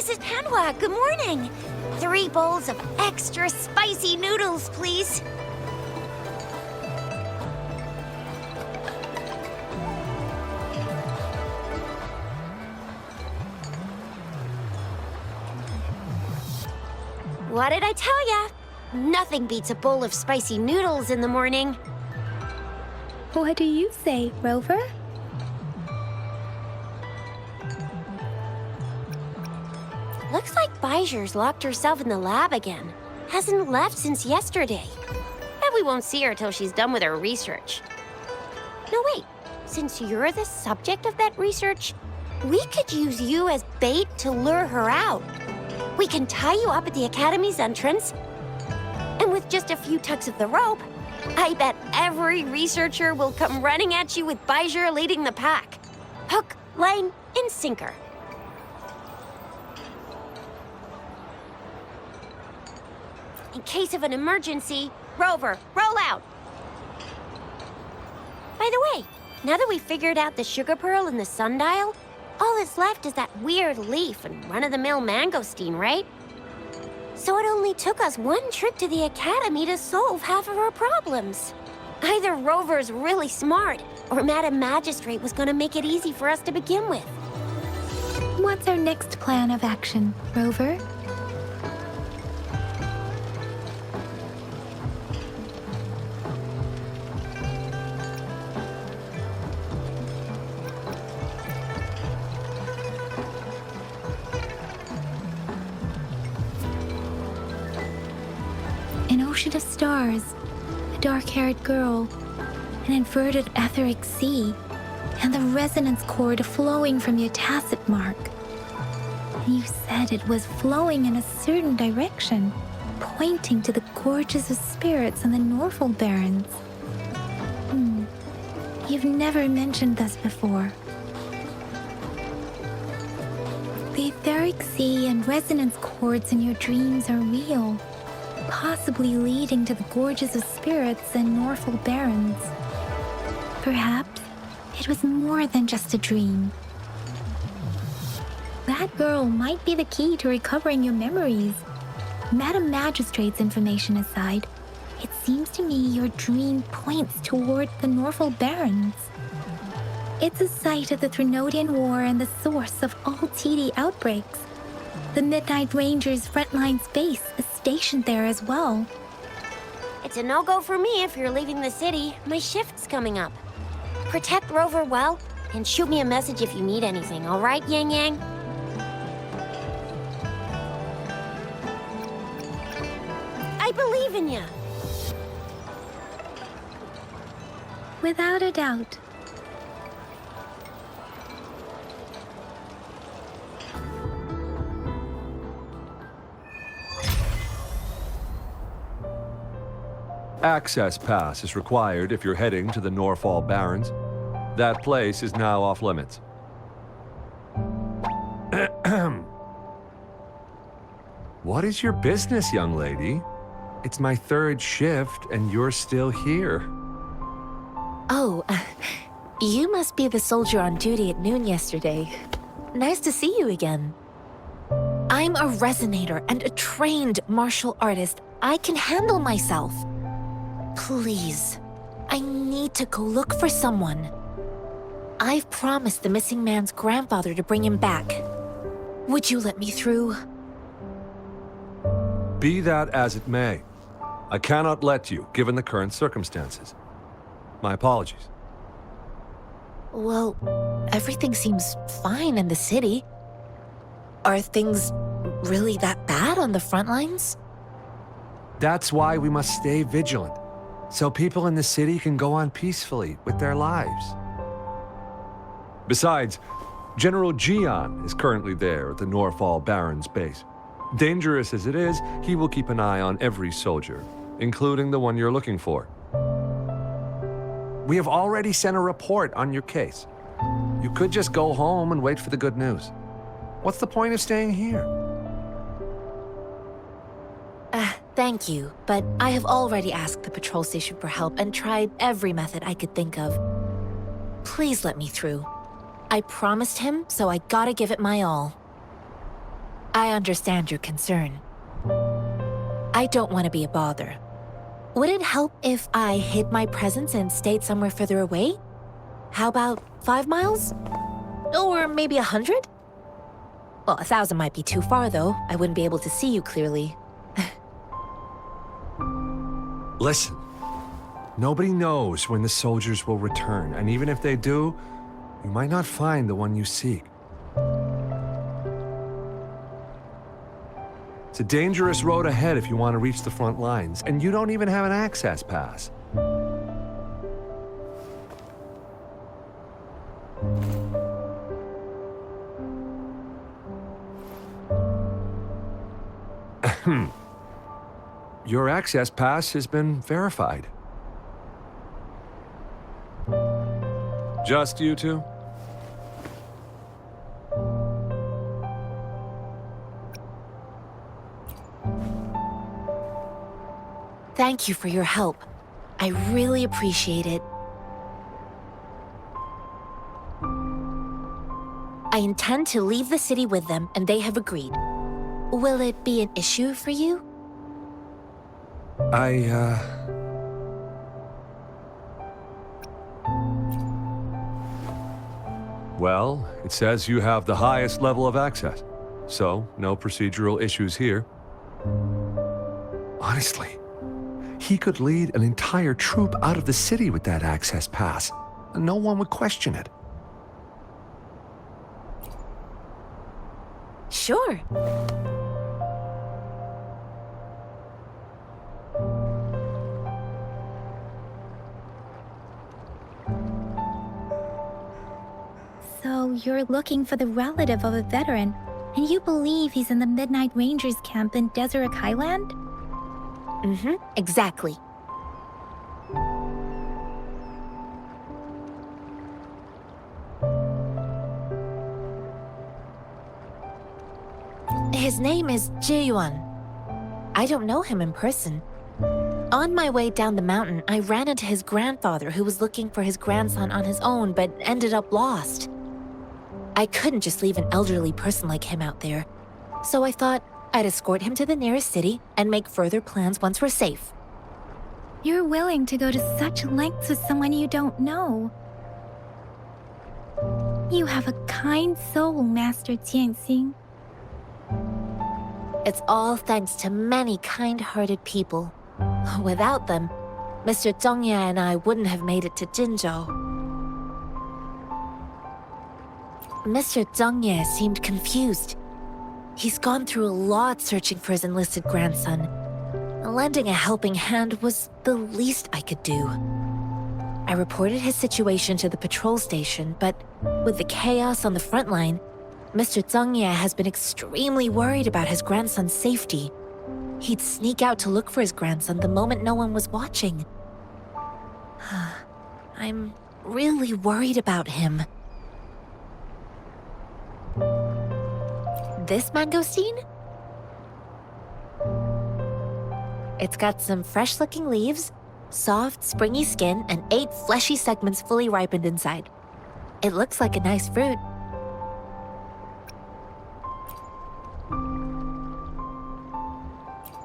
Mrs. Hanwha, good morning. 3 bowls of extra spicy noodles, please. What did I tell ya? Nothing beats a bowl of spicy noodles in the morning. What do you say, Rover? Looks like Baiju's locked herself in the lab again. Hasn't left since yesterday. Bet we won't see her till she's done with her research. No, wait. Since you're the subject of that research, we could use you as bait to lure her out. We can tie you up at the Academy's entrance, and with just a few tugs of the rope, I bet every researcher will come running at you with Baizhi leading the pack. Hook, line, and sinker. In case of an emergency, Rover, roll out! By the way, now that we've figured out the sugar pearl and the sundial, all that's left is that weird leaf and run-of-the-mill mangosteen, right? So it only took us 1 trip to the Academy to solve half of our problems. Either Rover's really smart, or Madam Magistrate was gonna make it easy for us to begin with. What's our next plan of action, Rover? An ocean of stars, a dark-haired girl, an inverted etheric sea, and the resonance cord flowing from your tacit mark. You said it was flowing in a certain direction, pointing to the gorges of spirits and the Norfolk Barrens. You've never mentioned this before. The etheric sea and resonance cords in your dreams are real, possibly leading to the gorges of spirits and Norfolk Barrens. Perhaps it was more than just a dream. That girl might be the key to recovering your memories. Madam Magistrate's information aside, it seems to me your dream points toward the Norfolk Barrens. It's a site of the Trinodian War and the source of all TD outbreaks. The Midnight Rangers' frontline base is stationed there as well. It's a no-go for me if you're leaving the city. My shift's coming up. Protect Rover well, and shoot me a message if you need anything, all right, Yangyang? I believe in you. Without a doubt. Access pass is required if you're heading to the Norfolk Barrens. That place is now off limits. What is your business, young lady? It's my 3rd shift and you're still here. Oh, you must be the soldier on duty at noon yesterday. Nice to see you again. I'm a resonator and a trained martial artist. I can handle myself. Please, I need to go look for someone. I've promised the missing man's grandfather to bring him back. Would you let me through? Be that as it may, I cannot let you, given the current circumstances. My apologies. Well, everything seems fine in the city. Are things really that bad on the front lines? That's why we must stay vigilant, so people in the city can go on peacefully with their lives. Besides, General Jian is currently there at the Norfolk Barrens base. Dangerous as it is, he will keep an eye on every soldier, including the one you're looking for. We have already sent a report on your case. You could just go home and wait for the good news. What's the point of staying here? Thank you, but I have already asked the patrol station for help and tried every method I could think of. Please let me through. I promised him, so I gotta give it my all. I understand your concern. I don't want to be a bother. Would it help if I hid my presence and stayed somewhere further away? How about 5 miles? Or maybe 100? Well, 1,000 might be too far, though. I wouldn't be able to see you clearly. Listen, nobody knows when the soldiers will return, and even if they do, you might not find the one you seek. It's a dangerous road ahead if you want to reach the front lines, and you don't even have an access pass. Your access pass has been verified. Just you two? Thank you for your help. I really appreciate it. I intend to leave the city with them, and they have agreed. Will it be an issue for you? Well, it says you have the highest level of access, so no procedural issues here. Honestly, he could lead an entire troop out of the city with that access pass, and no one would question it. Sure. So you're looking for the relative of a veteran, and you believe he's in the Midnight Rangers camp in Desert Highland? Mm-hmm, exactly. His name is Jiyuan. I don't know him in person. On my way down the mountain, I ran into his grandfather who was looking for his grandson on his own but ended up lost. I couldn't just leave an elderly person like him out there, so I thought I'd escort him to the nearest city and make further plans once we're safe. You're willing to go to such lengths with someone you don't know. You have a kind soul, Master Jianxin. It's all thanks to many kind-hearted people. Without them, Mr. Zhongye and I wouldn't have made it to Jinzhou. Mr. Zhongye seemed confused. He's gone through a lot searching for his enlisted grandson. Lending a helping hand was the least I could do. I reported his situation to the patrol station, but with the chaos on the front line, Mr. Zhongye has been extremely worried about his grandson's safety. He'd sneak out to look for his grandson the moment no one was watching. I'm really worried about him. This mangosteen? It's got some fresh-looking leaves, soft, springy skin, and 8 fleshy segments fully ripened inside. It looks like a nice fruit.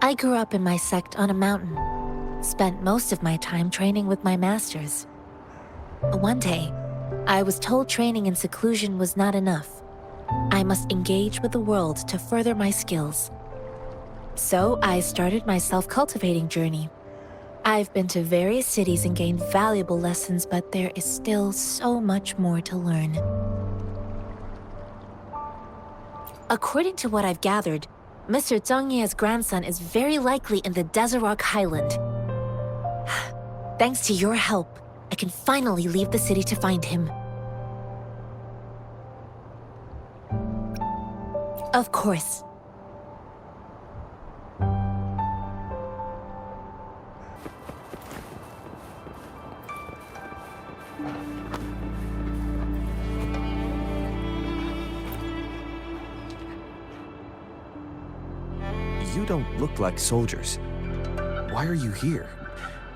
I grew up in my sect on a mountain. Spent most of my time training with my masters. One day, I was told training in seclusion was not enough. I must engage with the world to further my skills. So I started my self-cultivating journey. I've been to various cities and gained valuable lessons, but there is still so much more to learn. According to what I've gathered, Mr. Zhongye's grandson is very likely in the Desert Highland. Thanks to your help, I can finally leave the city to find him. Of course. You don't look like soldiers. Why are you here?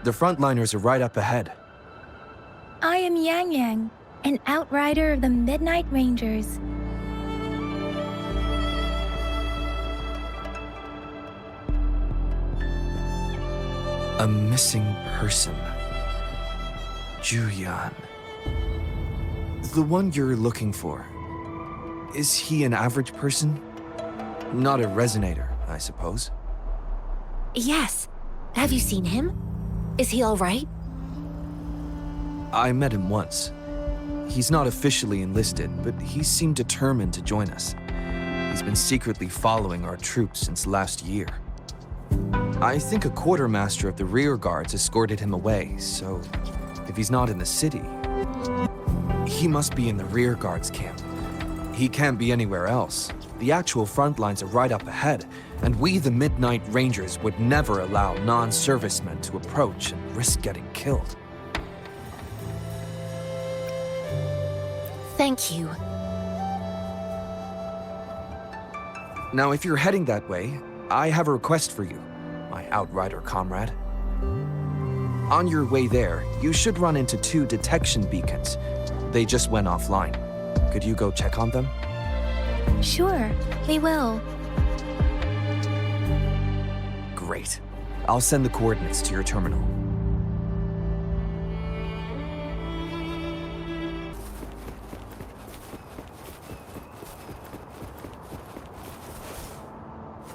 The frontliners are right up ahead. I am Yangyang, an outrider of the Midnight Rangers. A missing person. Juyan. The one you're looking for. Is he an average person? Not a resonator, I suppose. Yes. Have you seen him? Is he all right? I met him once. He's not officially enlisted, but he seemed determined to join us. He's been secretly following our troops since last year. I think a quartermaster of the rear guards escorted him away, so if he's not in the city, he must be in the rear guards camp. He can't be anywhere else. The actual front lines are right up ahead, and we, the Midnight Rangers, would never allow non-servicemen to approach and risk getting killed. Thank you. Now, if you're heading that way, I have a request for you, my outrider comrade. On your way there, you should run into 2 detection beacons. They just went offline. Could you go check on them? Sure, we will. Great. I'll send the coordinates to your terminal.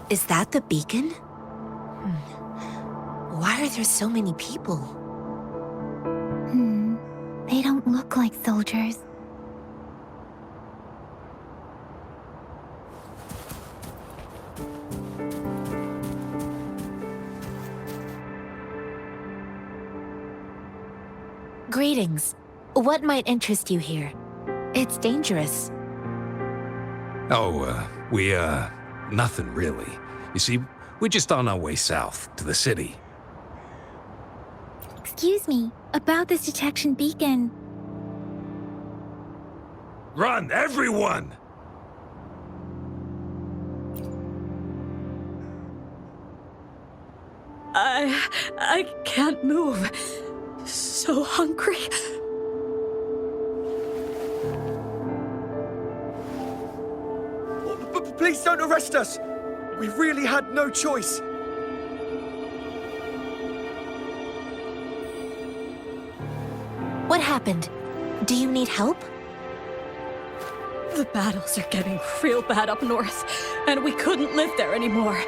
Is that the beacon? Why are there so many people? They don't look like soldiers. Greetings. What might interest you here? It's dangerous. Nothing really. You see, we're just on our way south to the city. Excuse me, about this detection beacon. Run, everyone! I can't move. So hungry. Please don't arrest us! We really had no choice. What happened? Do you need help? The battles are getting real bad up north, and we couldn't live there anymore.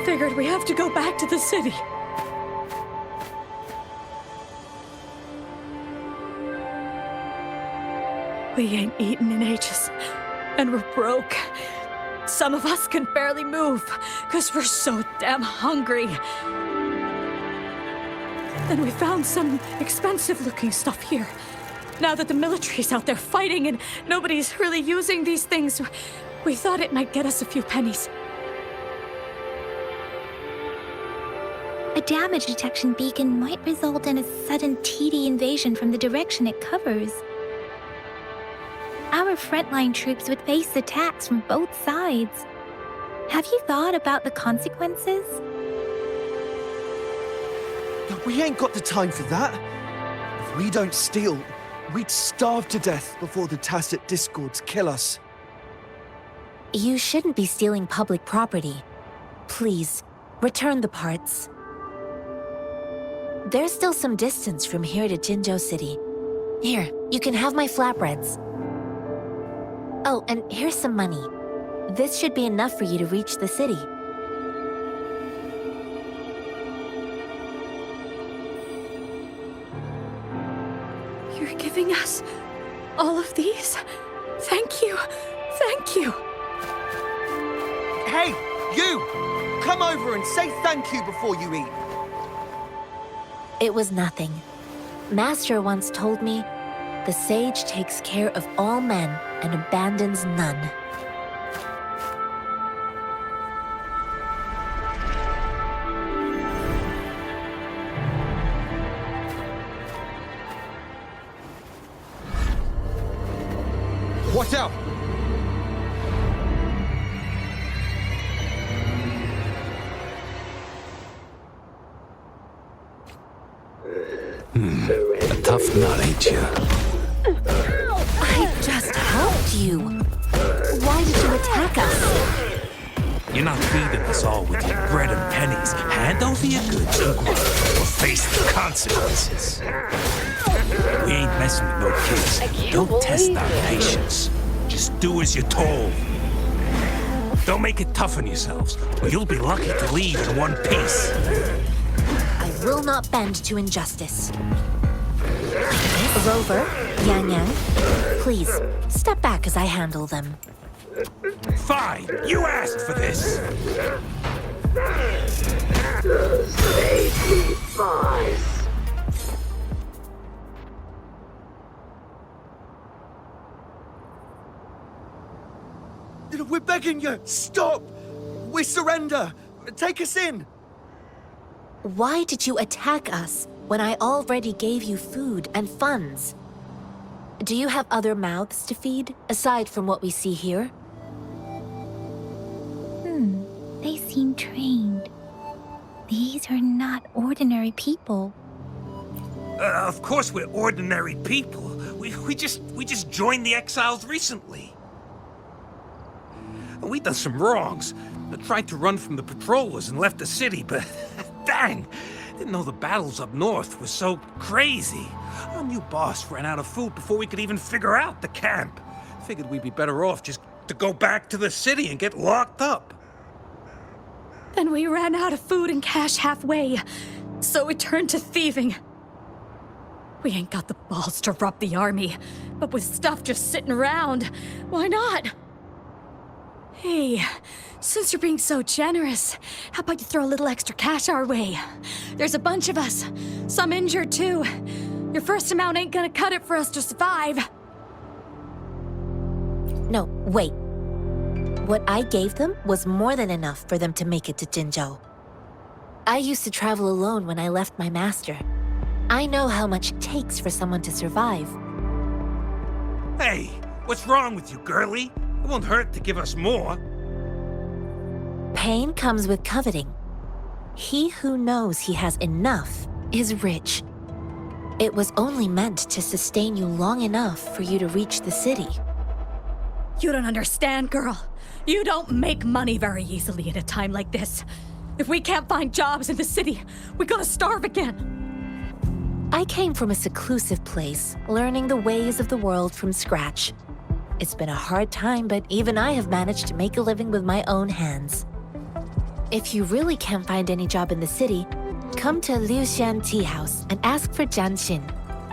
Figured we have to go back to the city. We ain't eaten in ages, and we're broke. Some of us can barely move, because we're so damn hungry. And we found some expensive-looking stuff here. Now that the military's out there fighting and nobody's really using these things, we thought it might get us a few pennies. A damage detection beacon might result in a sudden TD invasion from the direction it covers. Our frontline troops would face attacks from both sides. Have you thought about the consequences? We ain't got the time for that. If we don't steal, we'd starve to death before the tacit discords kill us. You shouldn't be stealing public property. Please, return the parts. There's still some distance from here to Jinzhou City. Here, you can have my flatbreads. Oh, and here's some money. This should be enough for you to reach the city. You're giving us all of these? Thank you. Thank you. Hey, you! Come over and say thank you before you eat. It was nothing. Master once told me, the sage takes care of all men and abandons none. Watch out! A tough nut, ain't you? I just helped you. Why did you attack us? You're not feeding us all with your bread and pennies. Hand over your goods and grunt, or face the consequences. We ain't messing with no kids. Don't test our patience. Just do as you're told. Don't make it tough on yourselves, or you'll be lucky to leave in one piece. I will not bend to injustice. Rover, Yangyang, please, step back as I handle them. Fine, you asked for this. Safety spies. We're begging you, stop! We surrender! Take us in! Why did you attack us when I already gave you food and funds? Do you have other mouths to feed, aside from what we see here? They seem trained. These are not ordinary people. Of course we're ordinary people. We just joined the exiles recently. We done some wrongs. I tried to run from the patrollers and left the city, but dang, didn't know the battles up north were so crazy. Our new boss ran out of food before we could even figure out the camp. Figured we'd be better off just to go back to the city and get locked up. Then we ran out of food and cash halfway, so we turned to thieving. We ain't got the balls to rob the army, but with stuff just sitting around, why not? Hey, since you're being so generous, how about you throw a little extra cash our way? There's a bunch of us, some injured too. Your first amount ain't gonna cut it for us to survive. No, wait. What I gave them was more than enough for them to make it to Jinzhou. I used to travel alone when I left my master. I know how much it takes for someone to survive. Hey, what's wrong with you, girlie? It won't hurt to give us more. Pain comes with coveting. He who knows he has enough is rich. It was only meant to sustain you long enough for you to reach the city. You don't understand, girl. You don't make money very easily at a time like this. If we can't find jobs in the city, we're gonna starve again. I came from a seclusive place, learning the ways of the world from scratch. It's been a hard time, but even I have managed to make a living with my own hands. If you really can't find any job in the city, come to Liuxian Tea House and ask for Jianxin.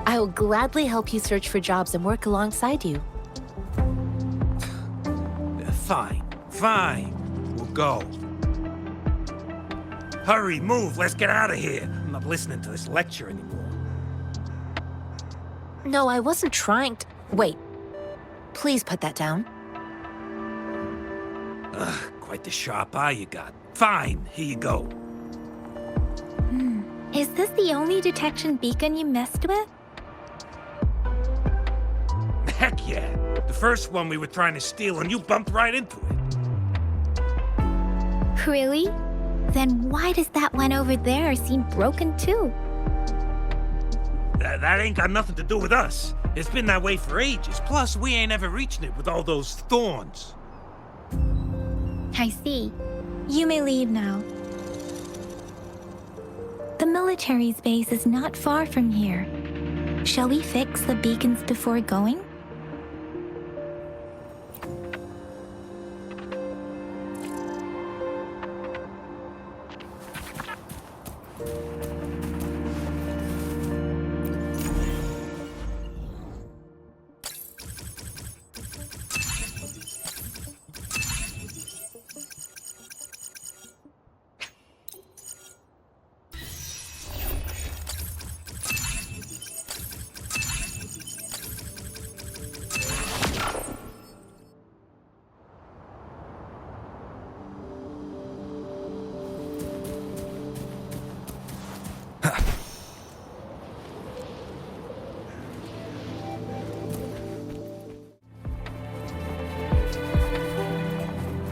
I will gladly help you search for jobs and work alongside you. Fine. We'll go. Hurry, move, let's get out of here. I'm not listening to this lecture anymore. No, I wasn't trying to... Wait. Please put that down. Quite the sharp eye you got. Fine, here you go. Is this the only detection beacon you messed with? Heck yeah. The first one we were trying to steal and you bumped right into it. Really? Then why does that one over there seem broken too? That ain't got nothing to do with us. It's been that way for ages. Plus, we ain't ever reaching it with all those thorns. I see. You may leave now. The military's base is not far from here. Shall we fix the beacons before going?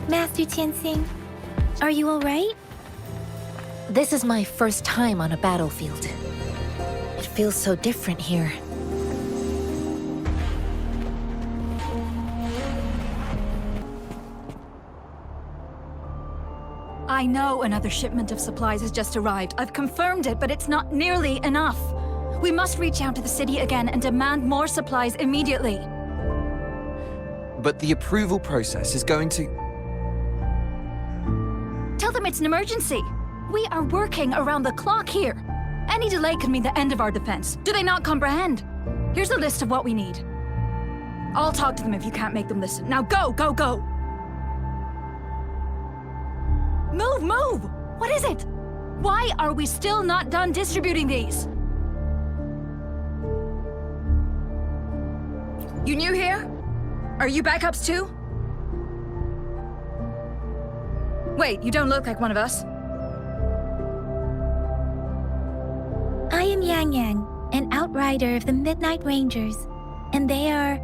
Master Jianxin, are you all right? This is my first time on a battlefield. It feels so different here. I know another shipment of supplies has just arrived. I've confirmed it, but it's not nearly enough. We must reach out to the city again and demand more supplies immediately. But the approval process is going to... Tell them it's an emergency. We are working around the clock here. Any delay could mean the end of our defense. Do they not comprehend? Here's a list of what we need. I'll talk to them if you can't make them listen. Now go, go, go! Move, move! What is it? Why are we still not done distributing these? You new here? Are you backups too? Wait, you don't look like one of us. I am Yangyang, an outrider of the Midnight Rangers, and they are...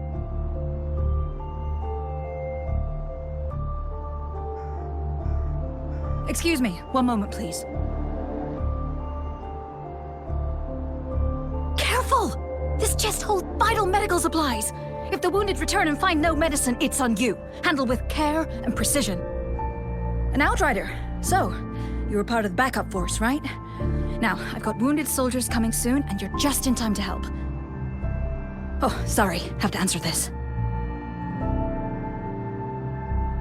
Excuse me, one moment, please. Careful! This chest holds vital medical supplies. If the wounded return and find no medicine, it's on you. Handle with care and precision. An outrider. So, you were part of the backup force, right? Now, I've got wounded soldiers coming soon, and you're just in time to help. Oh, sorry. Have to answer this.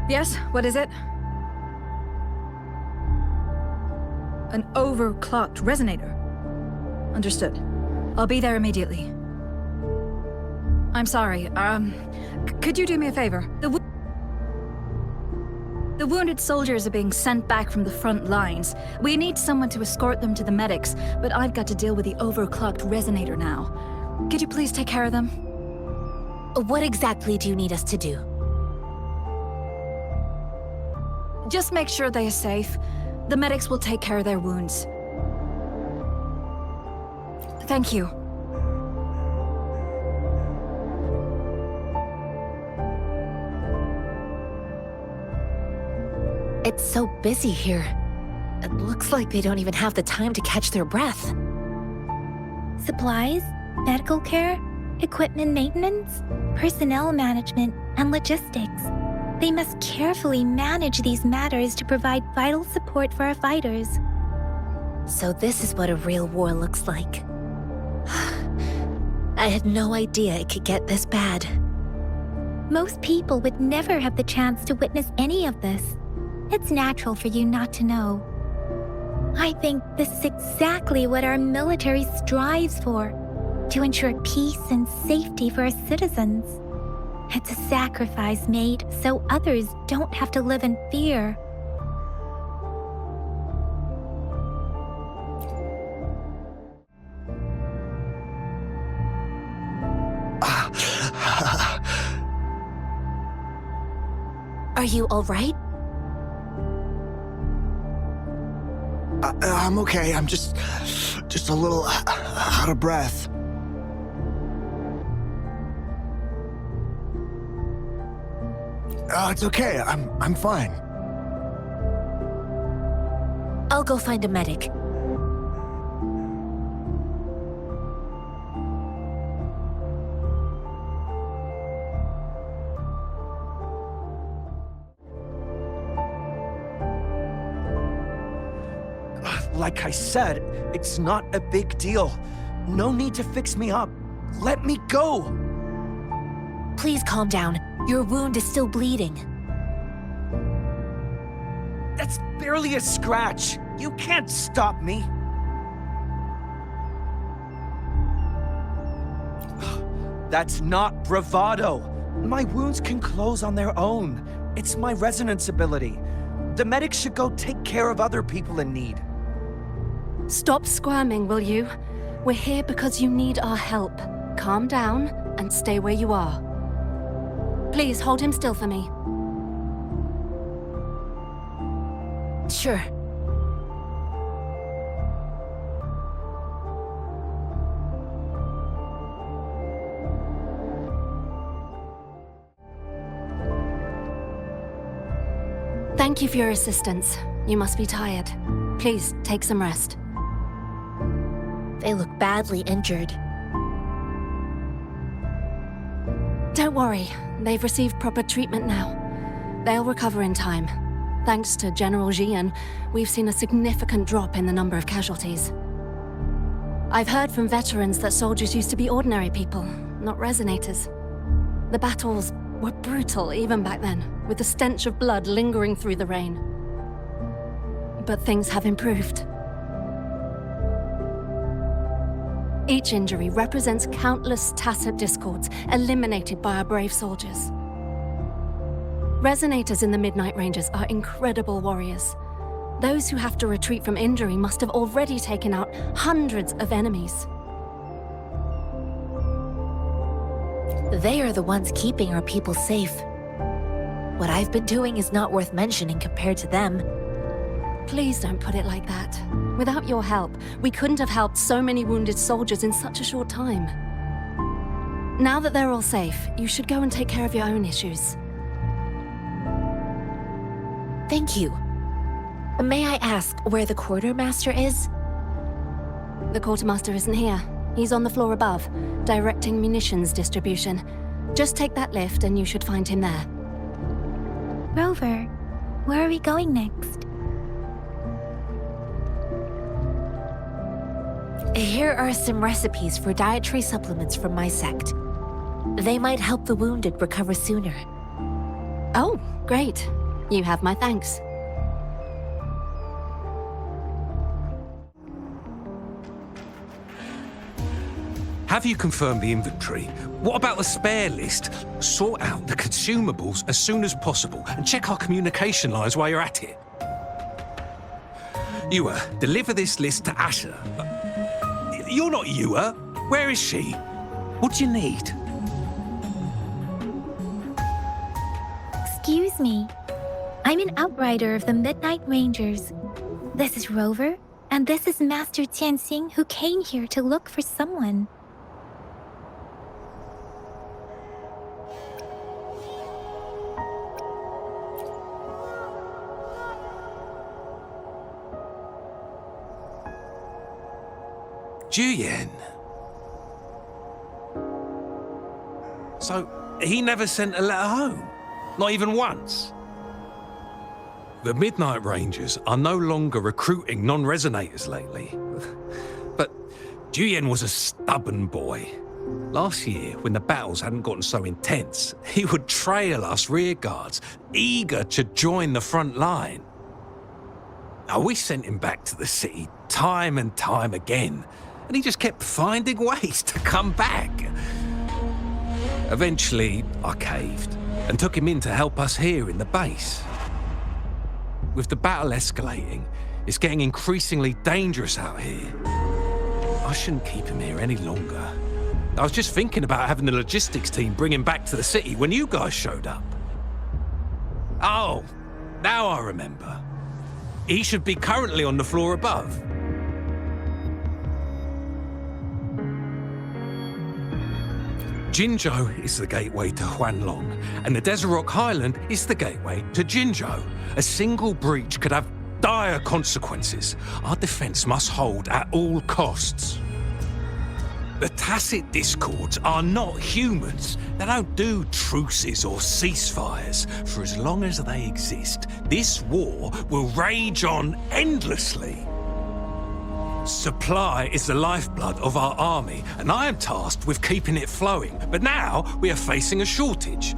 Yes, what is it? An overclocked resonator. Understood. I'll be there immediately. I'm sorry, could you do me a favor? The wounded soldiers are being sent back from the front lines. We need someone to escort them to the medics, but I've got to deal with the overclocked resonator now. Could you please take care of them? What exactly do you need us to do? Just make sure they are safe. The medics will take care of their wounds. Thank you. It's so busy here. It looks like they don't even have the time to catch their breath. Supplies, medical care, equipment maintenance, personnel management, and logistics. They must carefully manage these matters to provide vital support for our fighters. So this is what a real war looks like. I had no idea it could get this bad. Most people would never have the chance to witness any of this. It's natural for you not to know. I think this is exactly what our military strives for, to ensure peace and safety for our citizens. It's a sacrifice made so others don't have to live in fear. Are you all right? I'm okay. I'm just a little out of breath. It's okay. I'm fine. I'll go find a medic. Like I said, it's not a big deal. No need to fix me up. Let me go! Please calm down. Your wound is still bleeding. That's barely a scratch. You can't stop me. That's not bravado. My wounds can close on their own. It's my resonance ability. The medics should go take care of other people in need. Stop squirming, will you? We're here because you need our help. Calm down and stay where you are. Please hold him still for me. Sure. Thank you for your assistance. You must be tired. Please, take some rest. They look badly injured. Don't worry. They've received proper treatment now. They'll recover in time. Thanks to General Jian, we've seen a significant drop in the number of casualties. I've heard from veterans that soldiers used to be ordinary people, not resonators. The battles were brutal even back then, with the stench of blood lingering through the rain. But things have improved. Each injury represents countless tacit discords eliminated by our brave soldiers. Resonators in the Midnight Rangers are incredible warriors. Those who have to retreat from injury must have already taken out hundreds of enemies. They are the ones keeping our people safe. What I've been doing is not worth mentioning compared to them. Please don't put it like that. Without your help, we couldn't have helped so many wounded soldiers in such a short time. Now that they're all safe, you should go and take care of your own issues. Thank you. May I ask where the quartermaster is? The quartermaster isn't here. He's on the floor above, directing munitions distribution. Just take that lift and you should find him there. Rover, where are we going next? Here are some recipes for dietary supplements from my sect. They might help the wounded recover sooner. Oh, great. You have my thanks. Have you confirmed the inventory? What about the spare list? Sort out the consumables as soon as possible and check our communication lines while you're at it. Yua, deliver this list to Asher. You're not Yua. Where is she? What do you need? Excuse me. I'm an outrider of the Midnight Rangers. This is Rover, and this is Master Jianxin, who came here to look for someone. Juyen. So, he never sent a letter home? Not even once? The Midnight Rangers are no longer recruiting non-resonators lately. But Juyen was a stubborn boy. Last year, when the battles hadn't gotten so intense, he would trail us rearguards, eager to join the front line. Now, we sent him back to the city time and time again, and he just kept finding ways to come back. Eventually, I caved and took him in to help us here in the base. With the battle escalating, it's getting increasingly dangerous out here. I shouldn't keep him here any longer. I was just thinking about having the logistics team bring him back to the city when you guys showed up. Oh, now I remember. He should be currently on the floor above. Jinzhou is the gateway to Huanglong, and the Desert Rock Highland is the gateway to Jinzhou. A single breach could have dire consequences. Our defense must hold at all costs. The tacit discords are not humans. They don't do truces or ceasefires. For as long as they exist, this war will rage on endlessly. Supply is the lifeblood of our army, and I am tasked with keeping it flowing. But now we are facing a shortage.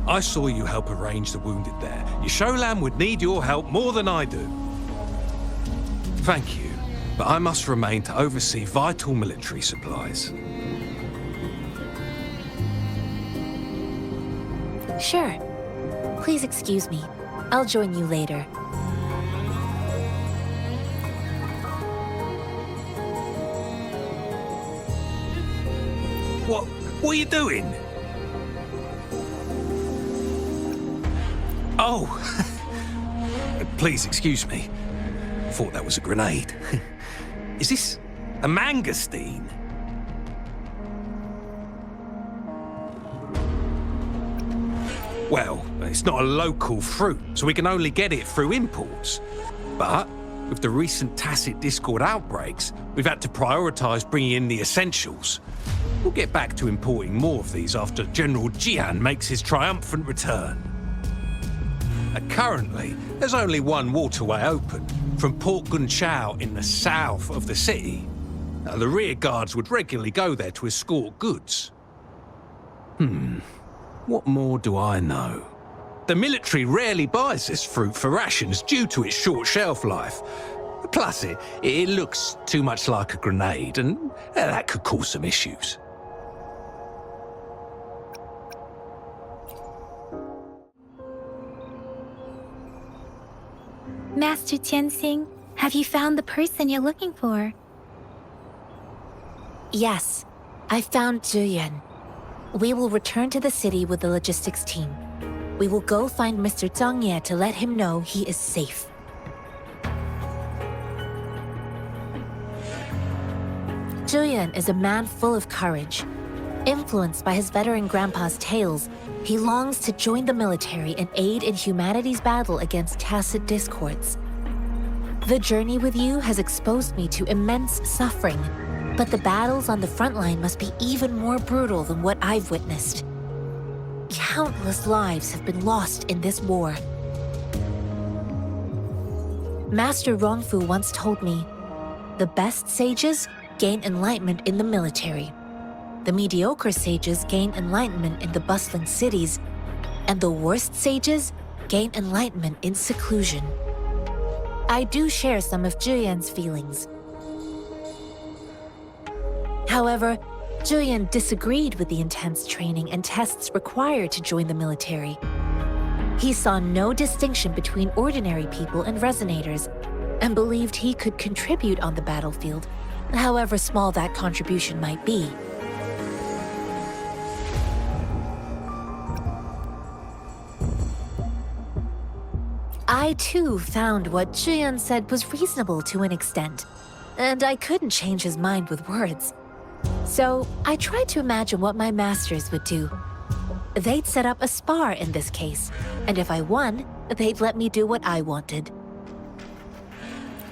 I saw you help arrange the wounded there. Yisholam would need your help more than I do. Thank you, but I must remain to oversee vital military supplies. Sure. Please excuse me. I'll join you later. What are you doing? Oh, please excuse me. Thought that was a grenade. Is this a mangosteen? Well, it's not a local fruit, so we can only get it through imports. But with the recent tacit discord outbreaks, we've had to prioritize bringing in the essentials. We'll get back to importing more of these after General Jian makes his triumphant return. Currently, there's only one waterway open, from Port Gunchao in the south of the city. The rear guards would regularly go there to escort goods. What more do I know? The military rarely buys this fruit for rations due to its short shelf life. Plus, it looks too much like a grenade, and that could cause some issues. Master Jianxin, have you found the person you're looking for? Yes, I found Zhuyan. We will return to the city with the logistics team. We will go find Mr. Zhang Ye to let him know he is safe. Zhuyan is a man full of courage. Influenced by his veteran grandpa's tales, he longs to join the military and aid in humanity's battle against tacit discords. The journey with you has exposed me to immense suffering, but the battles on the front line must be even more brutal than what I've witnessed. Countless lives have been lost in this war. Master Rongfu once told me, the best sages gain enlightenment in the military. The mediocre sages gain enlightenment in the bustling cities, and the worst sages gain enlightenment in seclusion. I do share some of Zhuyan's feelings. However, Zhuyan disagreed with the intense training and tests required to join the military. He saw no distinction between ordinary people and resonators, and believed he could contribute on the battlefield, however small that contribution might be. I too found what Zhuyan said was reasonable to an extent, and I couldn't change his mind with words. So I tried to imagine what my masters would do. They'd set up a spar in this case, and if I won, they'd let me do what I wanted.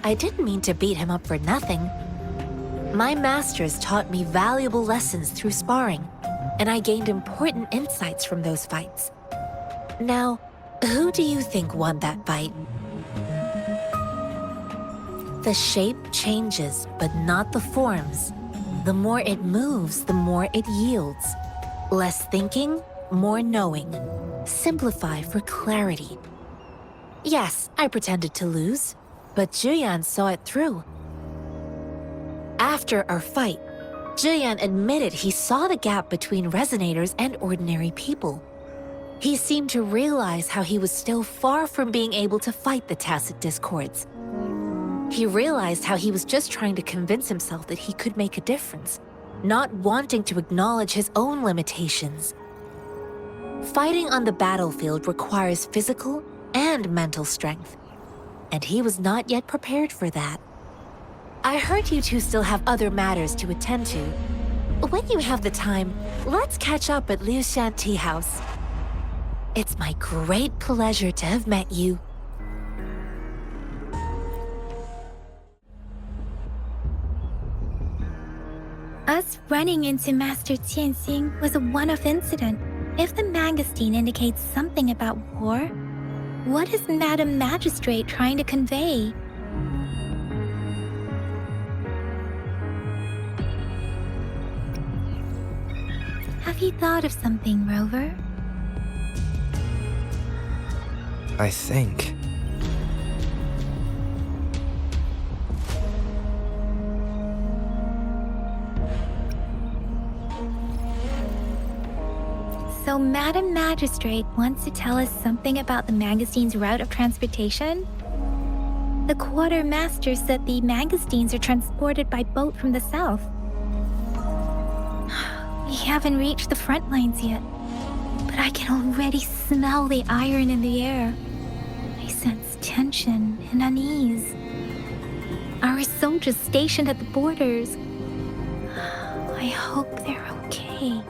I didn't mean to beat him up for nothing. My masters taught me valuable lessons through sparring, and I gained important insights from those fights. Now, who do you think won that fight? The shape changes, but not the forms. The more it moves, the more it yields. Less thinking, more knowing. Simplify for clarity. Yes, I pretended to lose, but Zhuyan saw it through. After our fight, Zhuyan admitted he saw the gap between resonators and ordinary people. He seemed to realize how he was still far from being able to fight the tacit discords. He realized how he was just trying to convince himself that he could make a difference, not wanting to acknowledge his own limitations. Fighting on the battlefield requires physical and mental strength, and he was not yet prepared for that. I heard you two still have other matters to attend to. When you have the time, let's catch up at Liu Shan Tea House. It's my great pleasure to have met you. Us running into Master Jianxin was a one-off incident. If the Mangosteen indicates something about war, what is Madam Magistrate trying to convey? Have you thought of something, Rover? I think. So Madam Magistrate wants to tell us something about the Mangosteen's route of transportation? The quartermaster said the Mangosteens are transported by boat from the south. We haven't reached the front lines yet, but I can already smell the iron in the air. I sense tension and unease. Our soldiers stationed at the borders. I hope they're okay.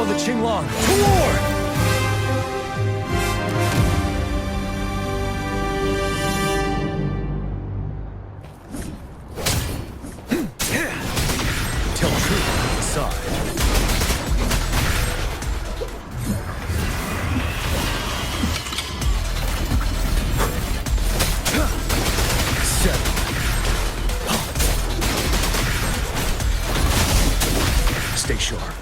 the Qinglong! To war! Tell truth, decide. Stay sharp.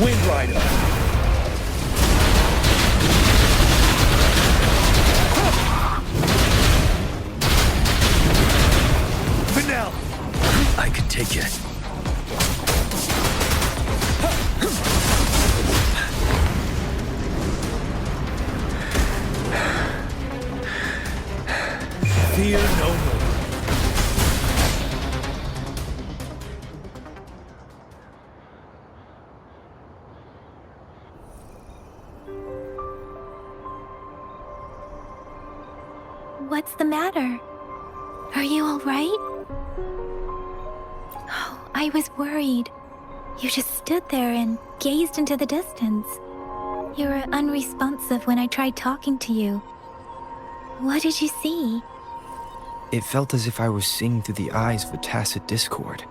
Wind Rider. Vanilla. I could take it. Fear no more. What's the matter? Are you all right? Oh, I was worried. You just stood there and gazed into the distance. You were unresponsive when I tried talking to you. What did you see? It felt as if I was seeing through the eyes of a tacit discord.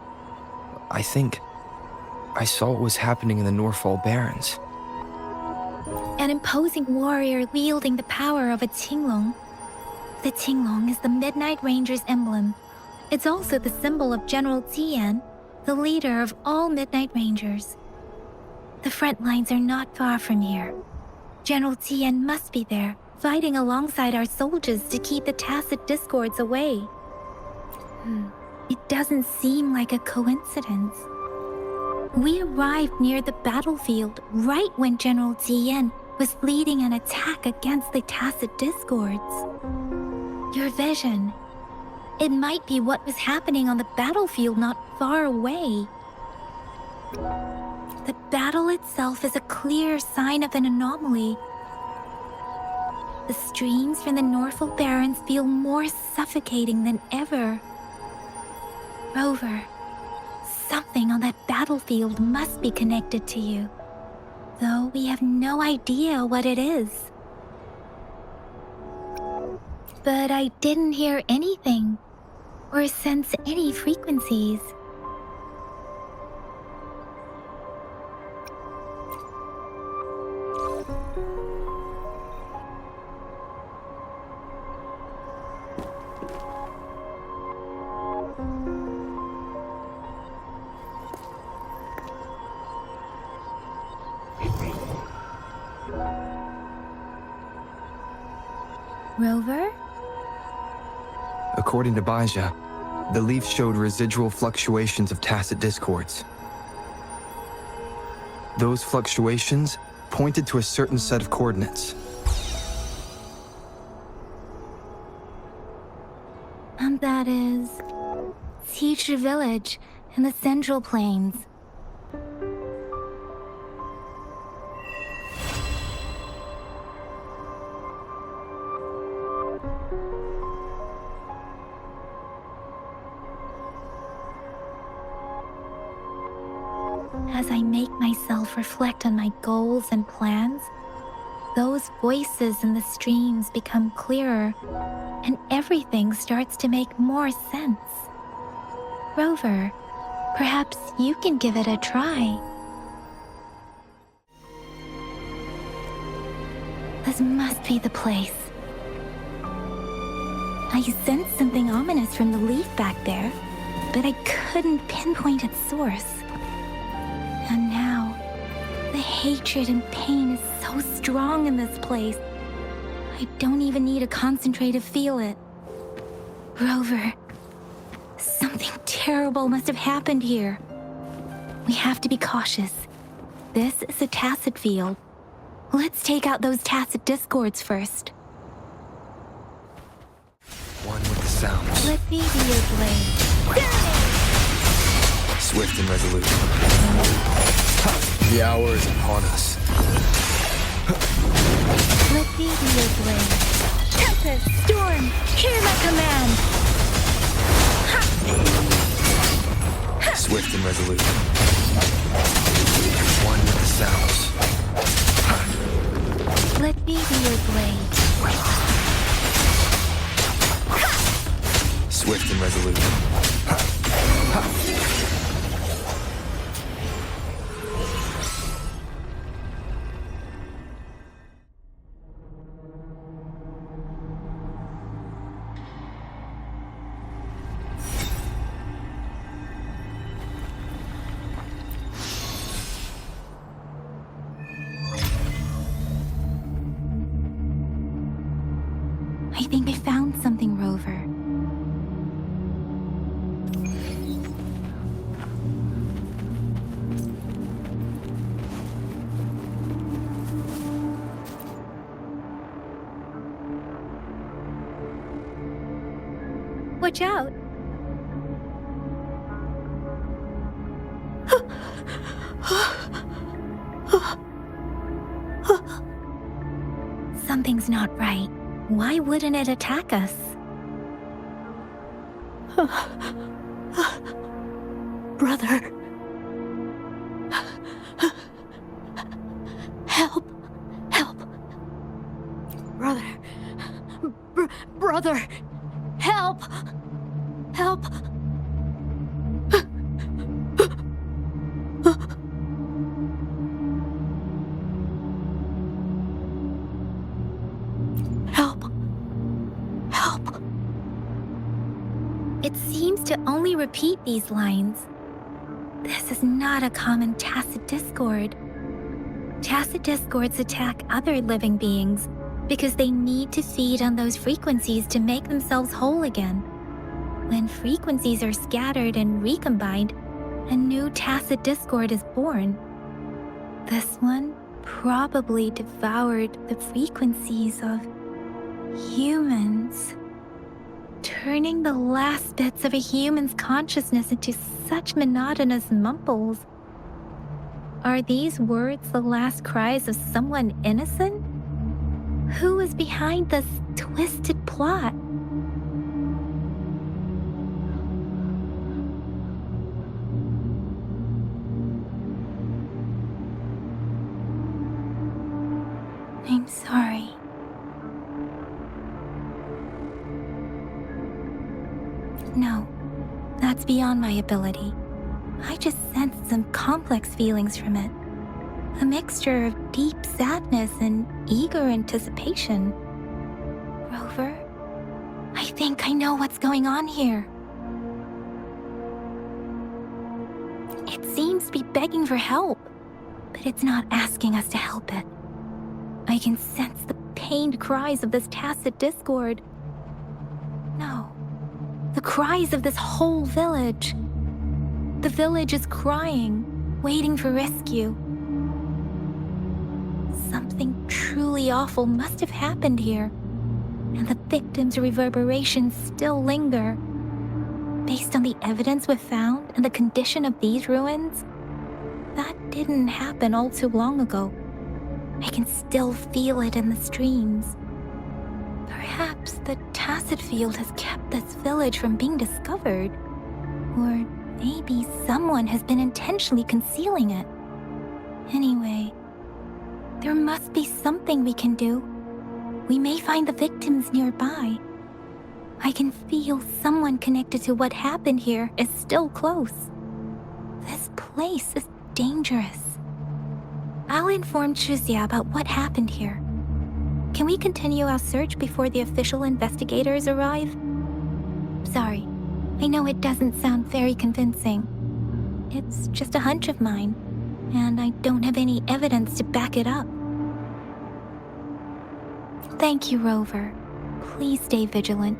I think I saw what was happening in the Northfall Barrens. An imposing warrior wielding the power of a Qinglong. The Qinglong is the Midnight Ranger's emblem. It's also the symbol of General Tian, the leader of all Midnight Rangers. The front lines are not far from here. General Tian must be there, fighting alongside our soldiers to keep the tacit discords away. It doesn't seem like a coincidence. We arrived near the battlefield right when General Tian was leading an attack against the tacit discords. Your vision. It might be what was happening on the battlefield not far away. The battle itself is a clear sign of an anomaly. The streams from the Northfall Barrens feel more suffocating than ever. Rover, something on that battlefield must be connected to you, though we have no idea what it is. But I didn't hear anything, or sense any frequencies. Rover? According to Baija, the leaf showed residual fluctuations of tacit discords. Those fluctuations pointed to a certain set of coordinates. And that is Qichi Village in the Central Plains. As I make myself reflect on my goals and plans, those voices in the streams become clearer, and everything starts to make more sense. Rover, perhaps you can give it a try. This must be the place. I sensed something ominous from the leaf back there, but I couldn't pinpoint its source. And now, the hatred and pain is so strong in this place. I don't even need to concentrate to feel it. Rover, something terrible must have happened here. We have to be cautious. This is a tacit field. Let's take out those tacit discords first. One with the sounds. Let me be your blade. Swift and resolute. The hour is upon us. Let me be your blade. Tempest, storm, hear my command. Swift and resolute. One with the sounds. Let me be your blade. Swift and resolute. I think I found something, Rover. Watch out! Something's not right. Why wouldn't it attack us? Brother. Help. Help. Brother. Brother. Help. Help. Help. Help. It seems to only repeat these lines. This is not a common tacit discord. Tacit discords attack other living beings because they need to feed on those frequencies to make themselves whole again. When frequencies are scattered and recombined, a new tacit discord is born. This one probably devoured the frequencies of humans, turning the last bits of a human's consciousness into such monotonous mumbles. Are these words the last cries of someone innocent? Who is behind this twisted plot? I'm sorry. No, that's beyond my ability. I just sensed some complex feelings from it. A mixture of deep sadness and eager anticipation. Rover, I think I know what's going on here. It seems to be begging for help, but it's not asking us to help it. I can sense the pained cries of this tacit discord. No, the cries of this whole village. The village is crying, waiting for rescue. Something truly awful must have happened here, and the victims' reverberations still linger. Based on the evidence we've found and the condition of these ruins, that didn't happen all too long ago. I can still feel it in the streams. Perhaps the tacit field has kept this village from being discovered. Or maybe someone has been intentionally concealing it. Anyway, there must be something we can do. We may find the victims nearby. I can feel someone connected to what happened here is still close. This place is dangerous. I'll inform Chixia about what happened here. Can we continue our search before the official investigators arrive? Sorry, I know it doesn't sound very convincing. It's just a hunch of mine, and I don't have any evidence to back it up. Thank you, Rover. Please stay vigilant.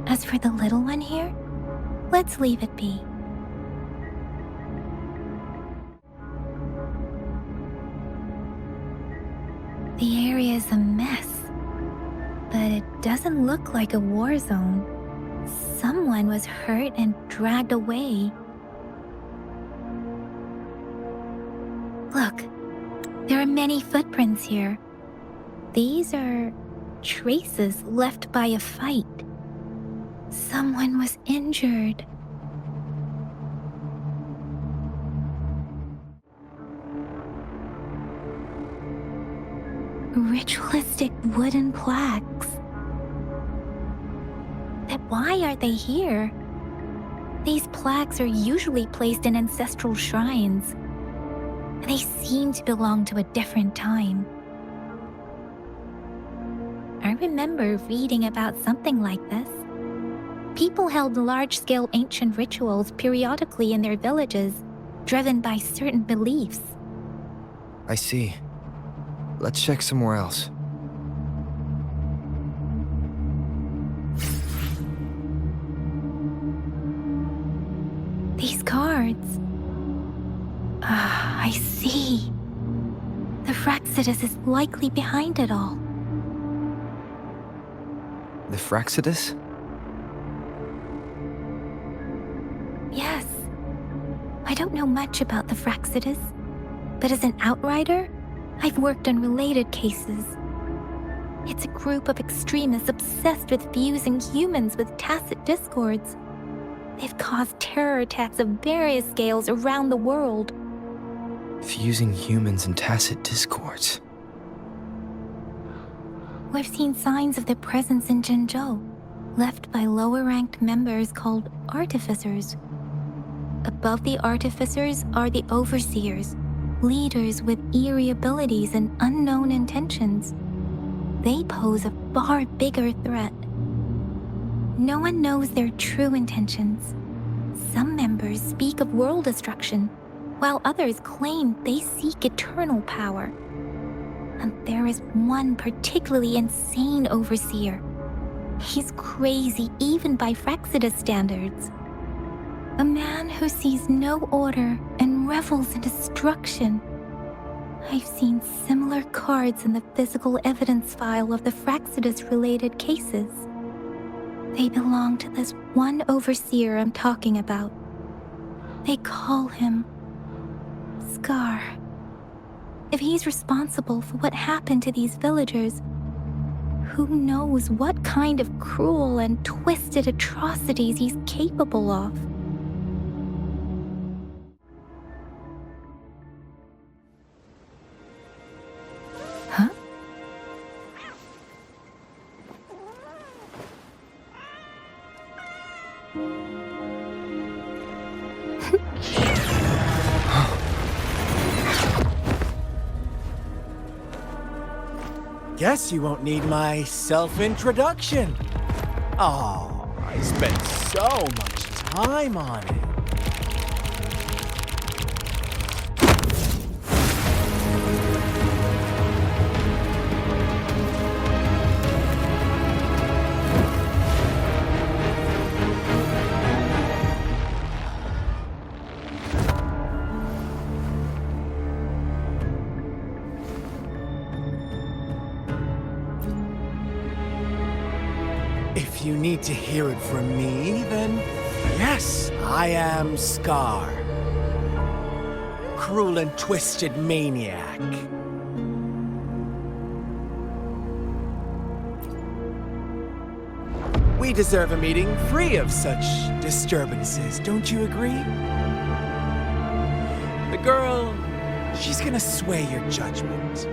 As for the little one here, let's leave it be. is a mess, but it doesn't look like a war zone. Someone was hurt and dragged away. Look, there are many footprints here. These are traces left by a fight. Someone was injured. Ritualistic wooden plaques. But why are they here? These plaques are usually placed in ancestral shrines. They seem to belong to a different time. I remember reading about something like this. People held large-scale ancient rituals periodically in their villages, driven by certain beliefs. I see. Let's check somewhere else. These cards. I see. The Fraxidus is likely behind it all. The Fraxidus? Yes. I don't know much about the Fraxidus, but as an outrider, I've worked on related cases. It's a group of extremists obsessed with fusing humans with tacit discords. They've caused terror attacks of various scales around the world. Fusing humans and tacit discords. We've seen signs of their presence in Jinzhou, left by lower-ranked members called artificers. Above the artificers are the overseers, leaders with eerie abilities and unknown intentions. They pose a far bigger threat. No one knows their true intentions. Some members speak of world destruction, while others claim they seek eternal power. And there is one particularly insane overseer. He's crazy even by Fraxidus standards. A man who sees no order and revels in destruction. I've seen similar cards in the physical evidence file of the Fraxidus-related cases. They belong to this one overseer I'm talking about. They call him Scar. If he's responsible for what happened to these villagers, who knows what kind of cruel and twisted atrocities he's capable of? Huh? Guess you won't need my self-introduction. Oh, I spent so much time on it. If you need to hear it from me, then yes, I am Scar. Cruel and twisted maniac. We deserve a meeting free of such disturbances, don't you agree? The girl, she's gonna sway your judgment.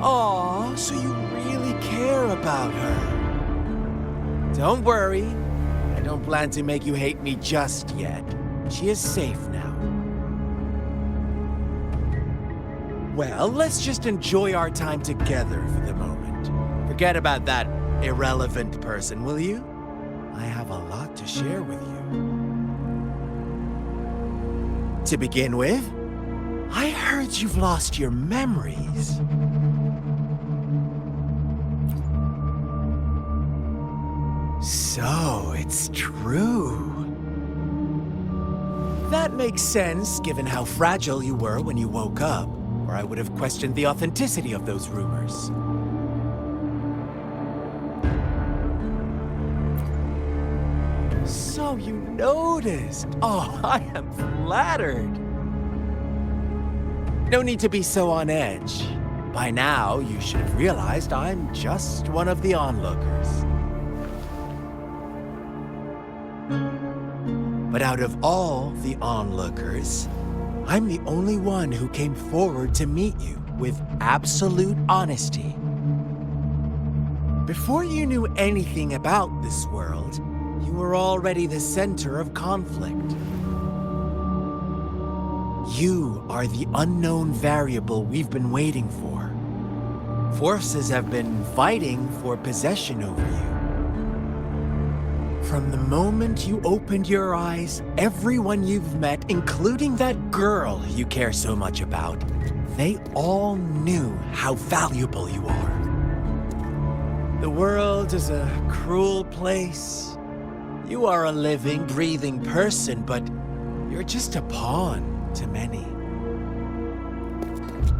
Aw, so you really care about her. Don't worry, I don't plan to make you hate me just yet. She is safe now. Well, let's just enjoy our time together for the moment. Forget about that irrelevant person, will you? I have a lot to share with you. To begin with, I heard you've lost your memories. So, it's true. That makes sense, given how fragile you were when you woke up, or I would have questioned the authenticity of those rumors. So you noticed. Oh, I am flattered. No need to be so on edge. By now, you should have realized I'm just one of the onlookers. But out of all the onlookers, I'm the only one who came forward to meet you with absolute honesty. Before you knew anything about this world, you were already the center of conflict. You are the unknown variable we've been waiting for. Forces have been fighting for possession over you. From the moment you opened your eyes, everyone you've met, including that girl you care so much about, they all knew how valuable you are. The world is a cruel place. You are a living, breathing person, but you're just a pawn to many.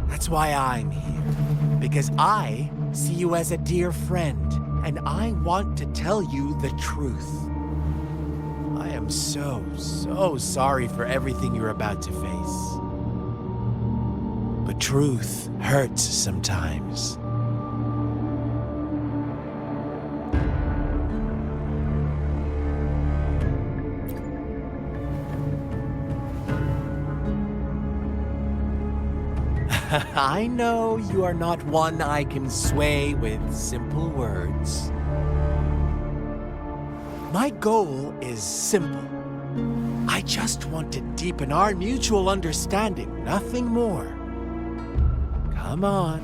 That's why I'm here, because I see you as a dear friend, and I want to tell you the truth. I am so sorry for everything you're about to face. But truth hurts sometimes. I know you are not one I can sway with simple words. My goal is simple. I just want to deepen our mutual understanding, nothing more. Come on.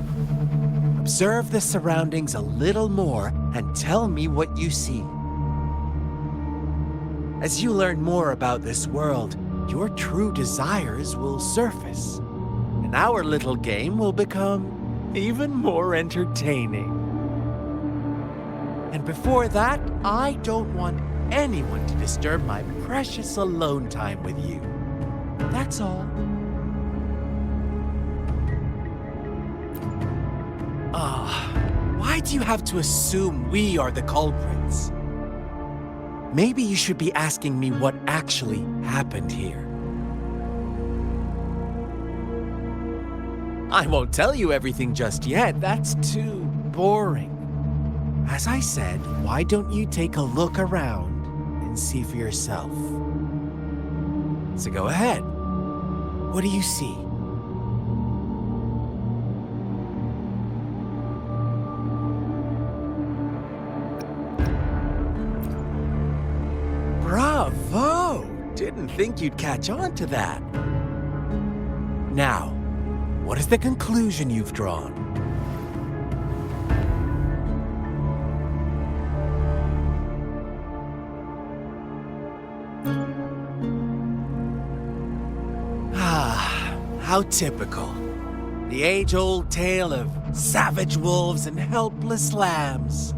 Observe the surroundings a little more and tell me what you see. As you learn more about this world, your true desires will surface. And our little game will become even more entertaining. And before that, I don't want anyone to disturb my precious alone time with you. That's all. Why do you have to assume we are the culprits? Maybe you should be asking me what actually happened here. I won't tell you everything just yet. That's too boring. As I said, why don't you take a look around and see for yourself? So go ahead. What do you see? Bravo! Didn't think you'd catch on to that. Now, what is the conclusion you've drawn? How typical. The age-old tale of savage wolves and helpless lambs.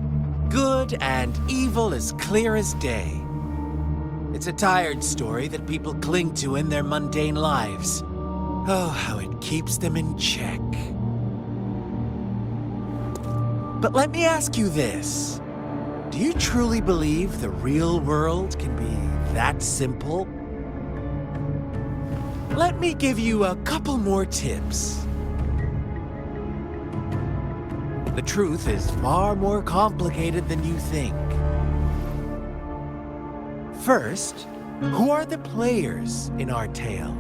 Good and evil as clear as day. It's a tired story that people cling to in their mundane lives. Oh, how it keeps them in check. But let me ask you this. Do you truly believe the real world can be that simple? Let me give you a couple more tips. The truth is far more complicated than you think. First, who are the players in our tale?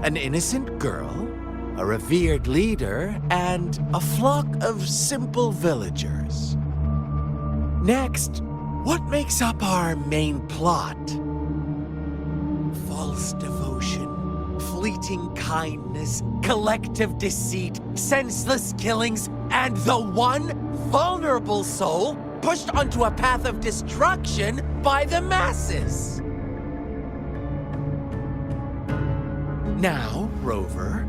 An innocent girl, a revered leader, and a flock of simple villagers. Next, what makes up our main plot? False devotion, fleeting kindness, collective deceit, senseless killings, and the one vulnerable soul pushed onto a path of destruction by the masses. Now, Rover,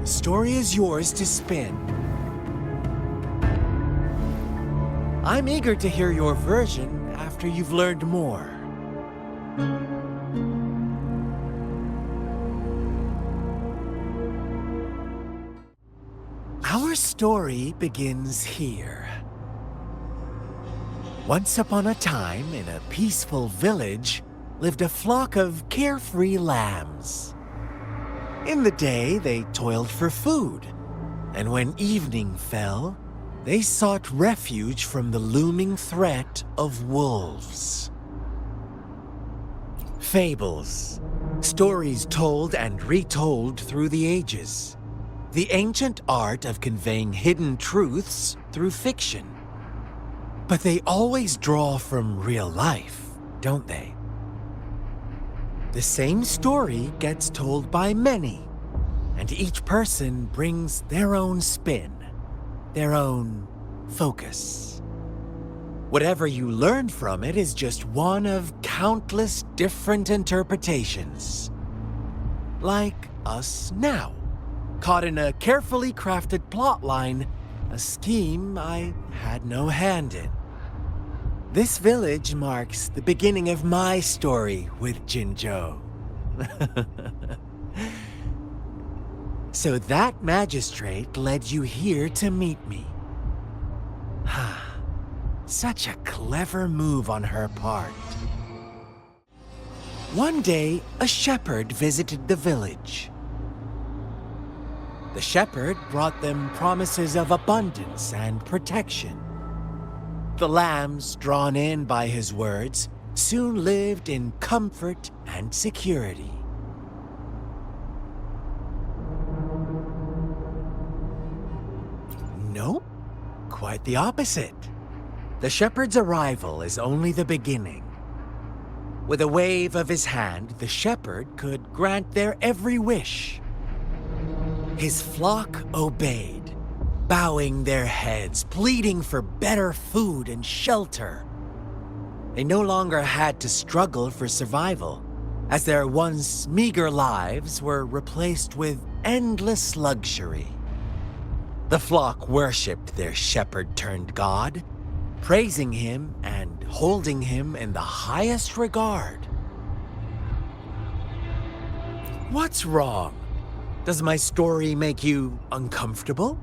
the story is yours to spin. I'm eager to hear your version after you've learned more. Our story begins here. Once upon a time, in a peaceful village, lived a flock of carefree lambs. In the day, they toiled for food, and when evening fell, they sought refuge from the looming threat of wolves. Fables, stories told and retold through the ages. The ancient art of conveying hidden truths through fiction. But they always draw from real life, don't they? The same story gets told by many, and each person brings their own spin, their own focus. Whatever you learn from it is just one of countless different interpretations. Like us now, caught in a carefully crafted plotline, a scheme I had no hand in. This village marks the beginning of my story with Jinzhou. So that magistrate led you here to meet me. Such a clever move on her part. One day, a shepherd visited the village. The shepherd brought them promises of abundance and protection. The lambs, drawn in by his words, soon lived in comfort and security. Nope, quite the opposite. The shepherd's arrival is only the beginning. With a wave of his hand, the shepherd could grant their every wish. His flock obeyed, bowing their heads, pleading for better food and shelter. They no longer had to struggle for survival, as their once meager lives were replaced with endless luxury. The flock worshipped their shepherd-turned-god, praising him and holding him in the highest regard. What's wrong? Does my story make you uncomfortable?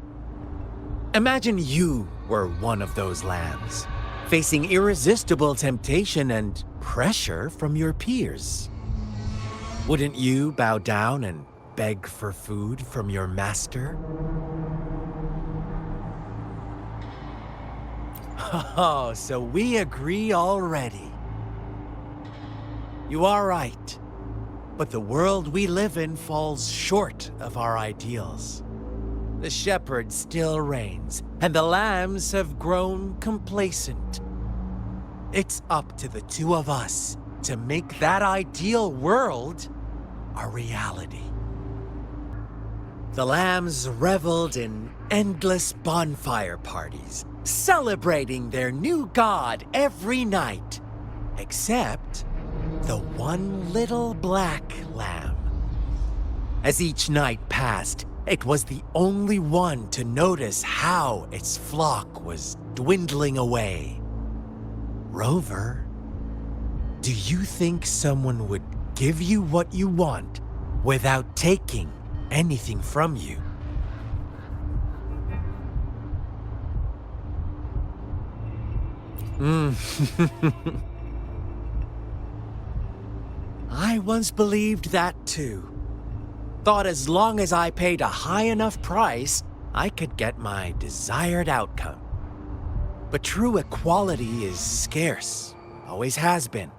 Imagine you were one of those lambs, facing irresistible temptation and pressure from your peers. Wouldn't you bow down and beg for food from your master? Oh, so we agree already. You are right, but the world we live in falls short of our ideals. The shepherd still reigns, and the lambs have grown complacent. It's up to the two of us to make that ideal world a reality. The lambs reveled in endless bonfire parties, celebrating their new god every night, except the one little black lamb. As each night passed, it was the only one to notice how its flock was dwindling away. Rover, do you think someone would give you what you want without taking anything from you? I once believed that too. Thought as long as I paid a high enough price, I could get my desired outcome. But true equality is scarce, always has been.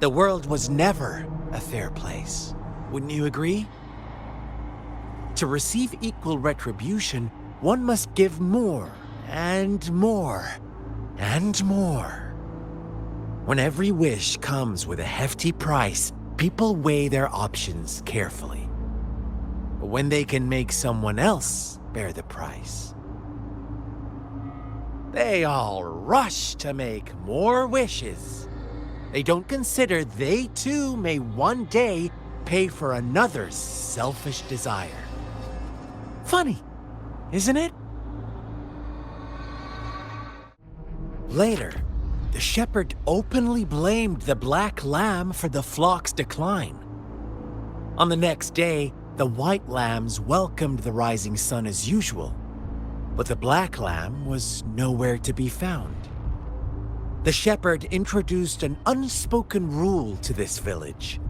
The world was never a fair place, wouldn't you agree? To receive equal retribution, one must give more and more and more. When every wish comes with a hefty price, people weigh their options carefully. But when they can make someone else bear the price, they all rush to make more wishes. They don't consider they too may one day pay for another's selfish desire. Funny, isn't it? Later, the shepherd openly blamed the black lamb for the flock's decline. On the next day, the white lambs welcomed the rising sun as usual, but the black lamb was nowhere to be found. The shepherd introduced an unspoken rule to this village.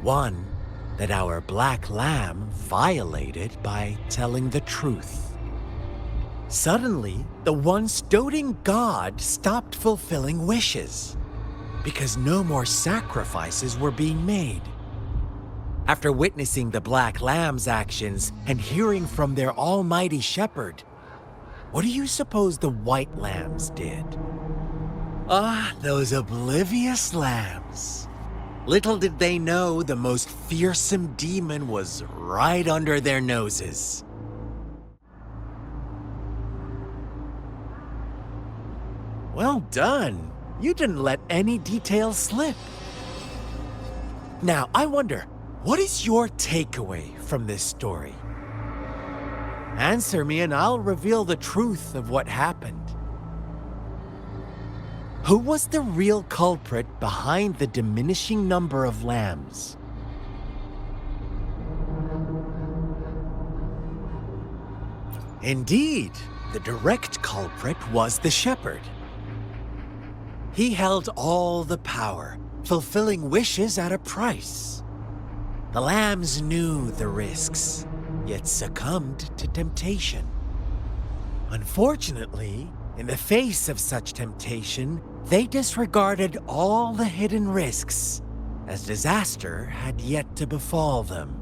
One that our black lamb violated by telling the truth. Suddenly, the once doting god stopped fulfilling wishes because no more sacrifices were being made. After witnessing the black lamb's actions and hearing from their almighty shepherd, what do you suppose the white lambs did? Ah, those oblivious lambs. Little did they know the most fearsome demon was right under their noses. Well done. You didn't let any details slip. Now, I wonder, what is your takeaway from this story? Answer me and I'll reveal the truth of what happened. Who was the real culprit behind the diminishing number of lambs? Indeed, the direct culprit was the shepherd. He held all the power, fulfilling wishes at a price. The lambs knew the risks, yet succumbed to temptation. Unfortunately, in the face of such temptation, they disregarded all the hidden risks, as disaster had yet to befall them.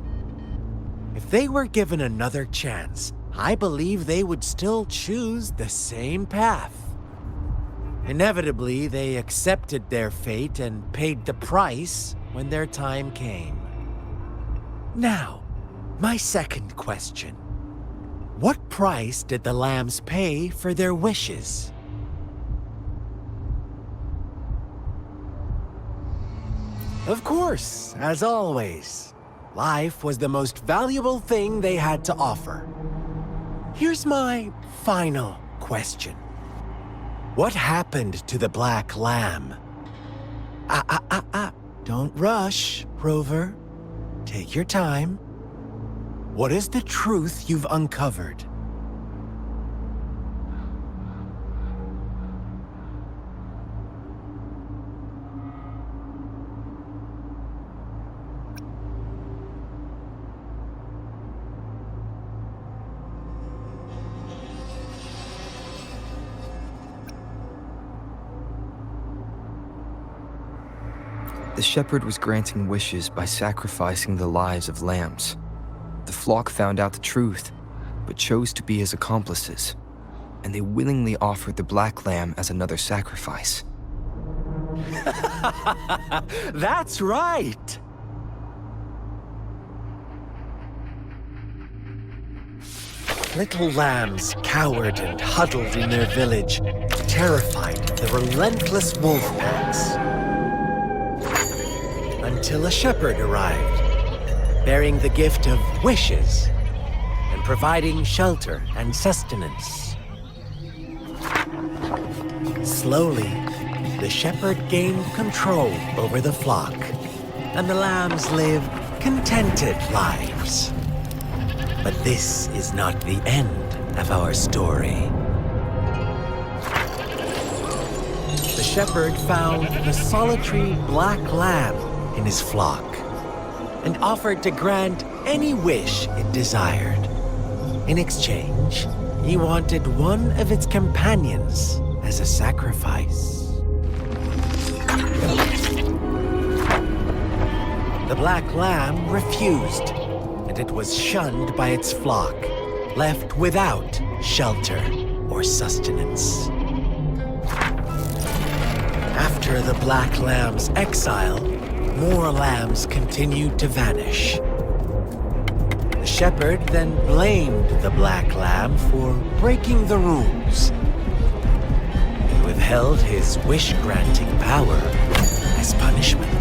If they were given another chance, I believe they would still choose the same path. Inevitably, they accepted their fate and paid the price when their time came. Now, my second question. What price did the lambs pay for their wishes? Of course, as always, life was the most valuable thing they had to offer. Here's my final question. What happened to the black lamb? Don't rush, Rover. Take your time. What is the truth you've uncovered? The shepherd was granting wishes by sacrificing the lives of lambs. The flock found out the truth, but chose to be his accomplices, and they willingly offered the black lamb as another sacrifice. That's right! Little lambs cowered and huddled in their village, terrified of the relentless wolf packs. Until a shepherd arrived, bearing the gift of wishes and providing shelter and sustenance. Slowly, the shepherd gained control over the flock, and the lambs lived contented lives. But this is not the end of our story. The shepherd found the solitary black lamb in his flock and offered to grant any wish it desired. In exchange, he wanted one of its companions as a sacrifice. The black lamb refused, and it was shunned by its flock, left without shelter or sustenance. After the black lamb's exile, more lambs continued to vanish. The shepherd then blamed the black lamb for breaking the rules. He withheld his wish-granting power as punishment.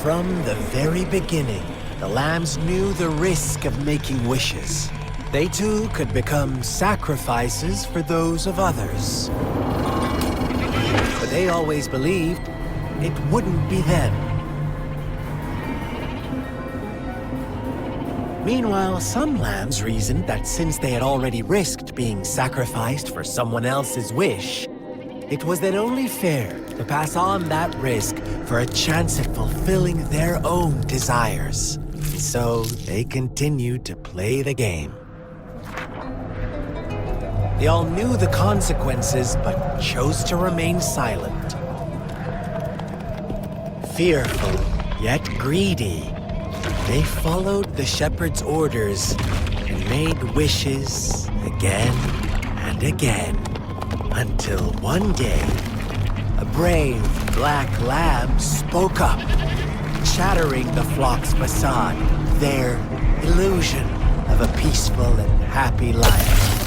From the very beginning, the lambs knew the risk of making wishes. They too could become sacrifices for those of others. but they always believed it wouldn't be them. Meanwhile, some lambs reasoned that since they had already risked being sacrificed for someone else's wish, it was then only fair to pass on that risk for a chance at fulfilling their own desires. So they continued to play the game. They all knew the consequences, but chose to remain silent. Fearful, yet greedy, they followed the shepherd's orders and made wishes again and again, until one day, a brave black lamb spoke up, shattering the flock's facade, their illusion of a peaceful and happy life.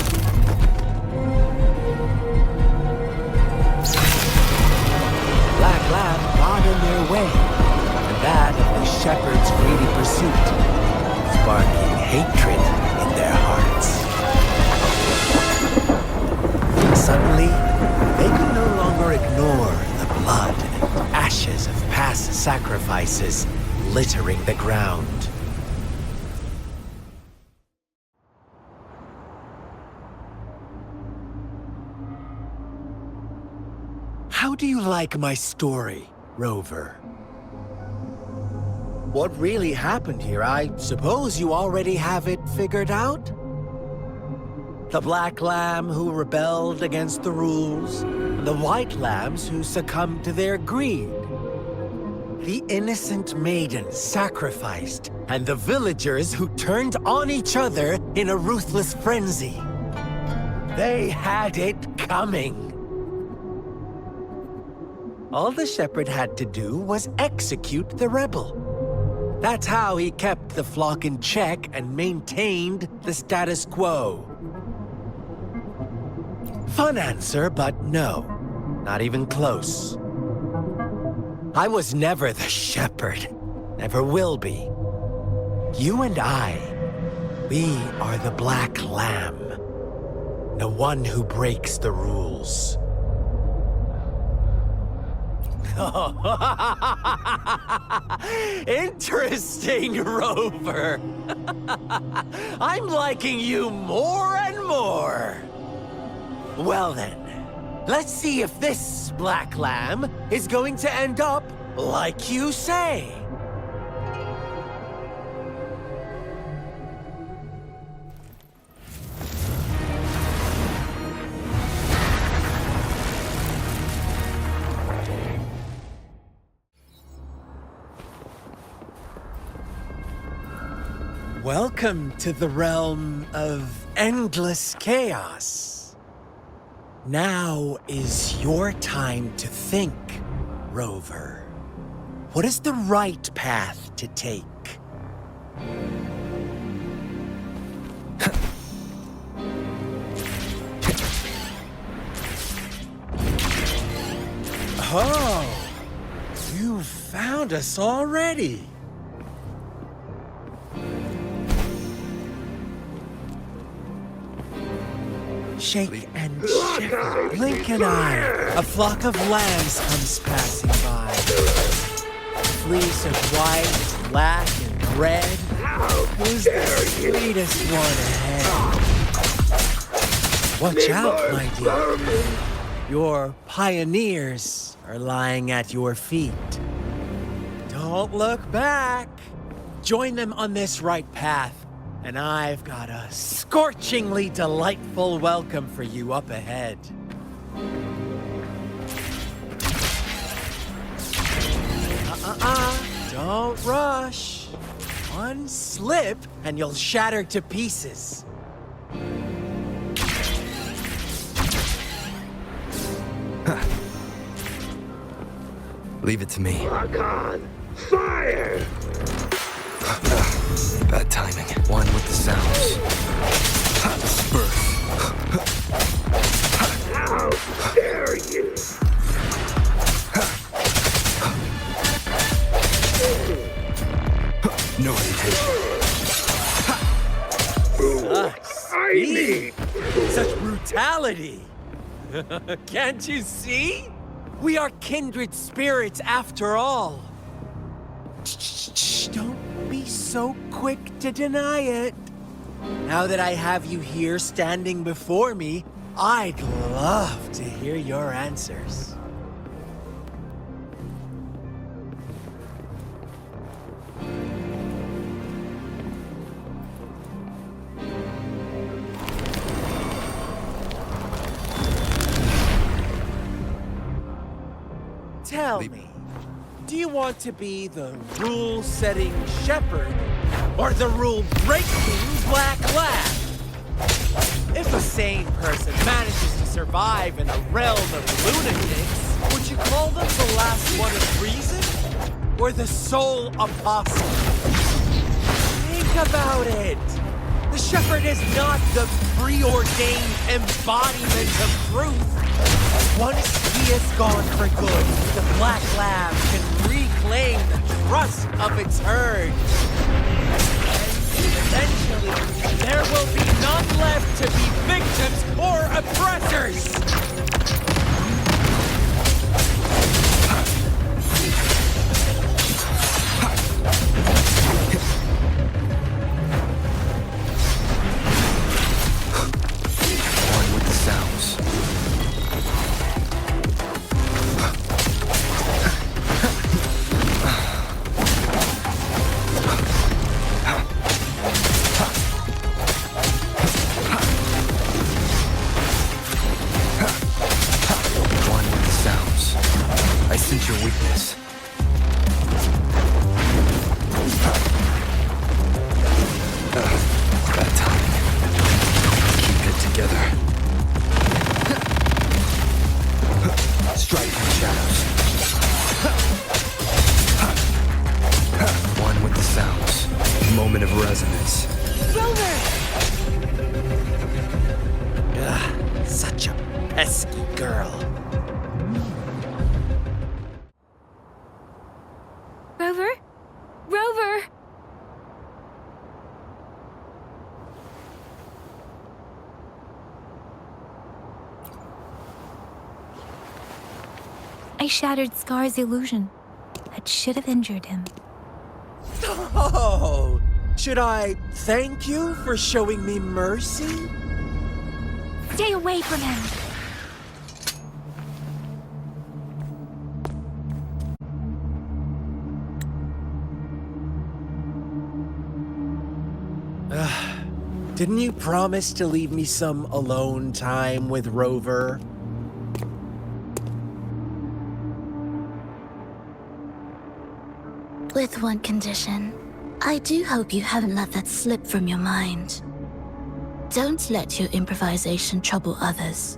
Black lamb got in their way, and that of the shepherd's greedy pursuit, sparking hatred in their hearts. Suddenly, they could no longer ignore the blood and ashes of past sacrifices littering the ground. How do you like my story, Rover? What really happened here? I suppose you already have it figured out? The black lamb who rebelled against the rules, and the white lambs who succumbed to their greed. The innocent maiden sacrificed, and the villagers who turned on each other in a ruthless frenzy. They had it coming. All the shepherd had to do was execute the rebel. That's how he kept the flock in check and maintained the status quo. Fun answer, but no, not even close. I was never the shepherd, never will be. You and I, we are the black lamb, the one who breaks the rules. Interesting, Rover. I'm liking you more and more. Well then, let's see if this black lamb is going to end up like you say. Welcome to the realm of endless chaos. Now is your time to think, Rover. What is the right path to take? Oh, you found us already. Shake and shiver, blink an eye. A flock of lambs comes passing by. Fleece of white, black, and red. Who's the sweetest one ahead? Watch out, my dear. Your pioneers are lying at your feet. Don't look back. Join them on this right path. And I've got a scorchingly delightful welcome for you up ahead. Don't rush. One slip and you'll shatter to pieces. Leave it to me. Lock on! Fire! Bad timing. One with the sounds. Disperse. How dare you! No hesitation. I need Such brutality! Can't you see? We are kindred spirits after all. Shh, don't be so quick to deny it. Now that I have you here standing before me, I'd love to hear your answers. Tell me, do you want to be the rule-setting shepherd or the rule-breaking black lab? If a sane person manages to survive in a realm of lunatics, would you call them the last one of reason or the sole apostle? Think about it. The shepherd is not the preordained embodiment of truth. Once he is gone for good, the Black Lab can reclaim the trust of its herd. And eventually, there will be none left to be victims or oppressors! On with the sounds. Your weakness. That time. Keep it together. Strike from the shadows. One with the sounds. Moment of resonance. Rover! Such a pesky girl. Rover? Rover! I shattered Scar's illusion. That should have injured him. Oh, should I thank you for showing me mercy? Stay away from him! Didn't you promise to leave me some alone time with Rover? With one condition. I do hope you haven't let that slip from your mind. Don't let your improvisation trouble others.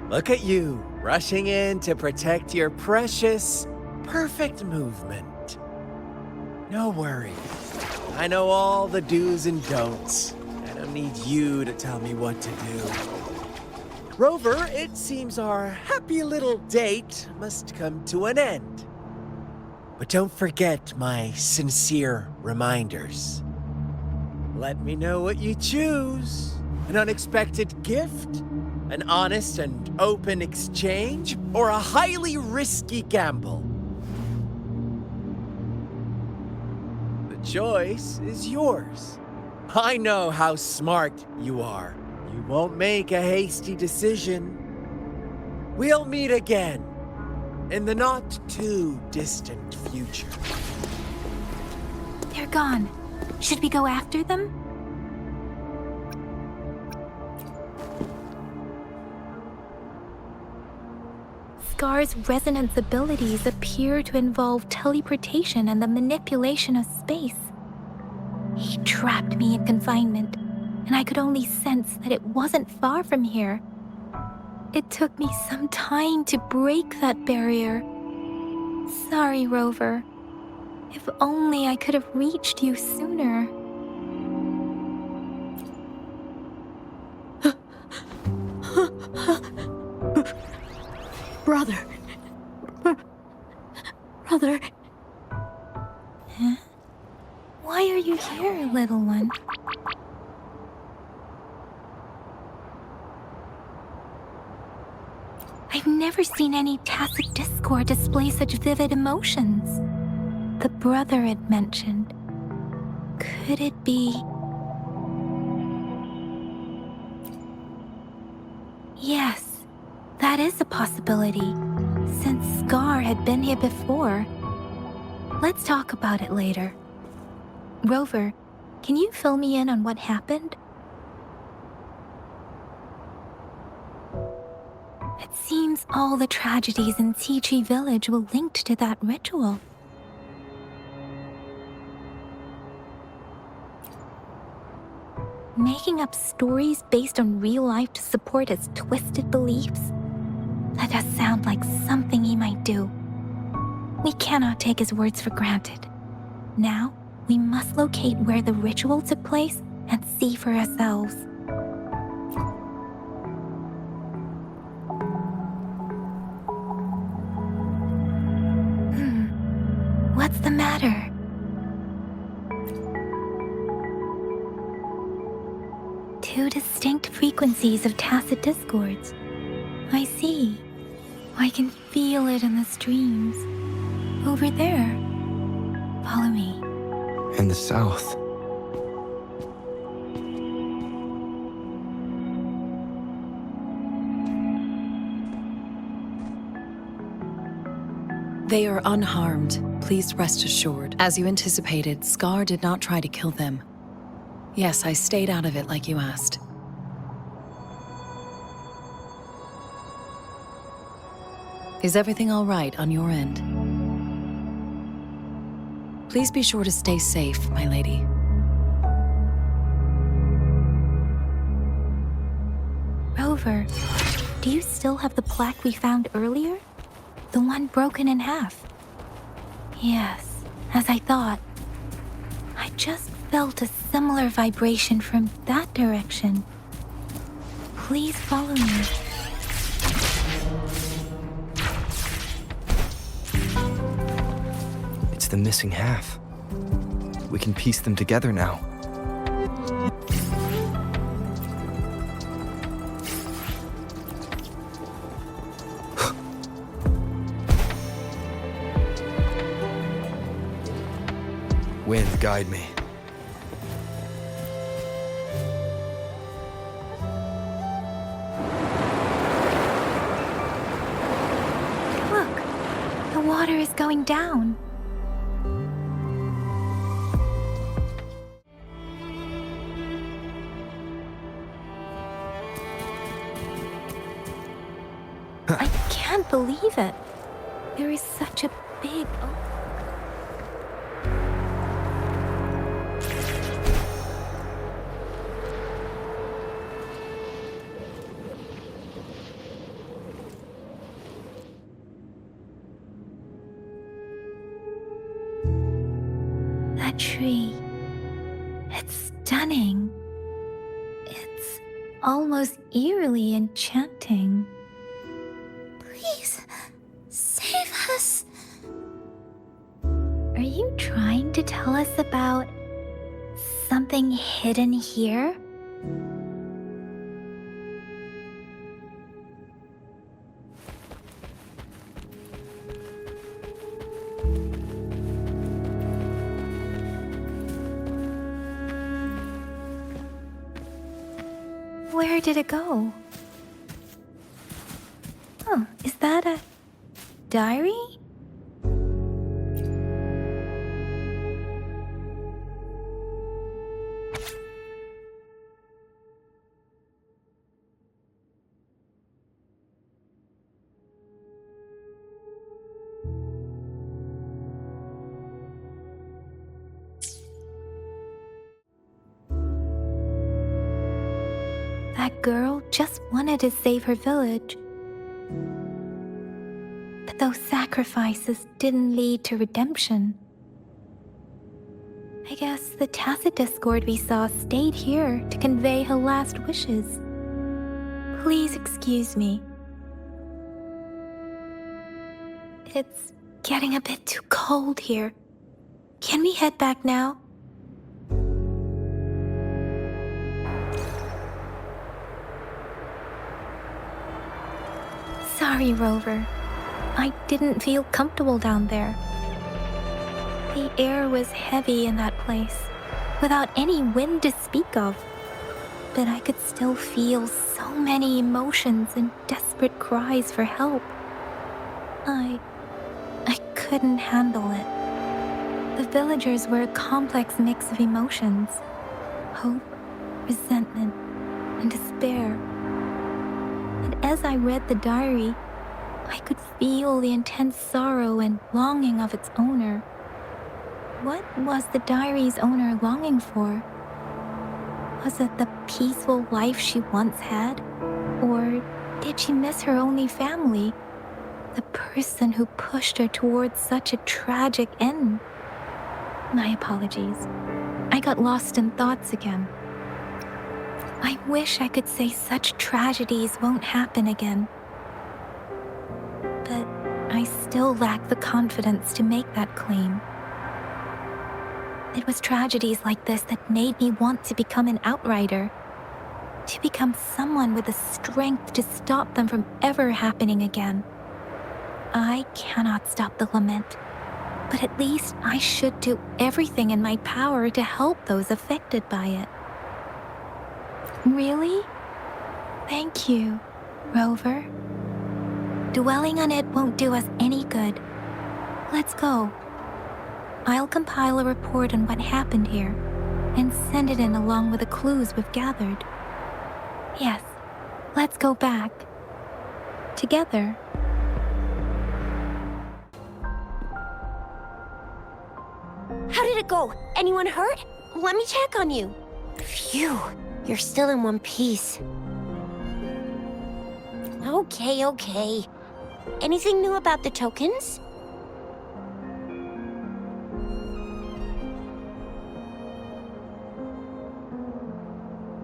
Look at you, rushing in to protect your precious, perfect movement. No worries. I know all the do's and don'ts. I don't need you to tell me what to do. Rover, it seems our happy little date must come to an end. But don't forget my sincere reminders. Let me know what you choose. An unexpected gift? An honest and open exchange? Or a highly risky gamble? The choice is yours. I know how smart you are. You won't make a hasty decision. We'll meet again in the not-too-distant future. They're gone. Should we go after them? Scar's resonance abilities appear to involve teleportation and the manipulation of space. He trapped me in confinement, and I could only sense that it wasn't far from here. It took me some time to break that barrier. Sorry, Rover. If only I could have reached you sooner. Brother. Brother. Huh? Why are you here, little one? never seen any tacit discord display such vivid emotions. The brother it mentioned. Could it be... Yes, that is a possibility, since Scar had been here before. Let's talk about it later. Rover, can you fill me in on what happened? It seems all the tragedies in Qichi Village were linked to that ritual. Making up stories based on real life to support his twisted beliefs? That does sound like something he might do. We cannot take his words for granted. Now, we must locate where the ritual took place and see for ourselves. What's the matter? Two distinct frequencies of tacit discords. I see. I can feel it in the streams. Over there. Follow me. In the south. They are unharmed. Please rest assured. As you anticipated, Scar did not try to kill them. Yes, I stayed out of it like you asked. Is everything all right on your end? Please be sure to stay safe, my lady. Rover, do you still have the plaque we found earlier? The one broken in half? Yes, as I thought. I just felt a similar vibration from that direction. Please follow me. It's the missing half. We can piece them together now. Wind, guide me. Look, the water is going down. I can't believe it. There is such a big... That tree. It's stunning. It's almost eerily enchanting. Please, save us. Are you trying to tell us about something hidden here? Where did it go? Oh, is that a diary? That girl just wanted to save her village. But those sacrifices didn't lead to redemption. I guess the tacit discord we saw stayed here to convey her last wishes. Please excuse me. It's getting a bit too cold here. Can we head back now? sorry, Rover. I didn't feel comfortable down there. The air was heavy in that place, without any wind to speak of. But I could still feel so many emotions and desperate cries for help. I couldn't handle it. The villagers were a complex mix of emotions: hope, resentment, and despair. And as I read the diary, I could feel the intense sorrow and longing of its owner. What was the diary's owner longing for? Was it the peaceful life she once had? Or did she miss her only family? The person who pushed her towards such a tragic end? My apologies. I got lost in thoughts again. I wish I could say such tragedies won't happen again. But I still lack the confidence to make that claim. It was tragedies like this that made me want to become an outrider. To become someone with the strength to stop them from ever happening again. I cannot stop the lament, but at least I should do everything in my power to help those affected by it. Really? Thank you, Rover. Dwelling on it won't do us any good. Let's go. I'll compile a report on what happened here and send it in along with the clues we've gathered. Yes, let's go back. Together. How did it go? Anyone hurt? Let me check on you. Phew, you're still in one piece. Okay. Anything new about the tokens?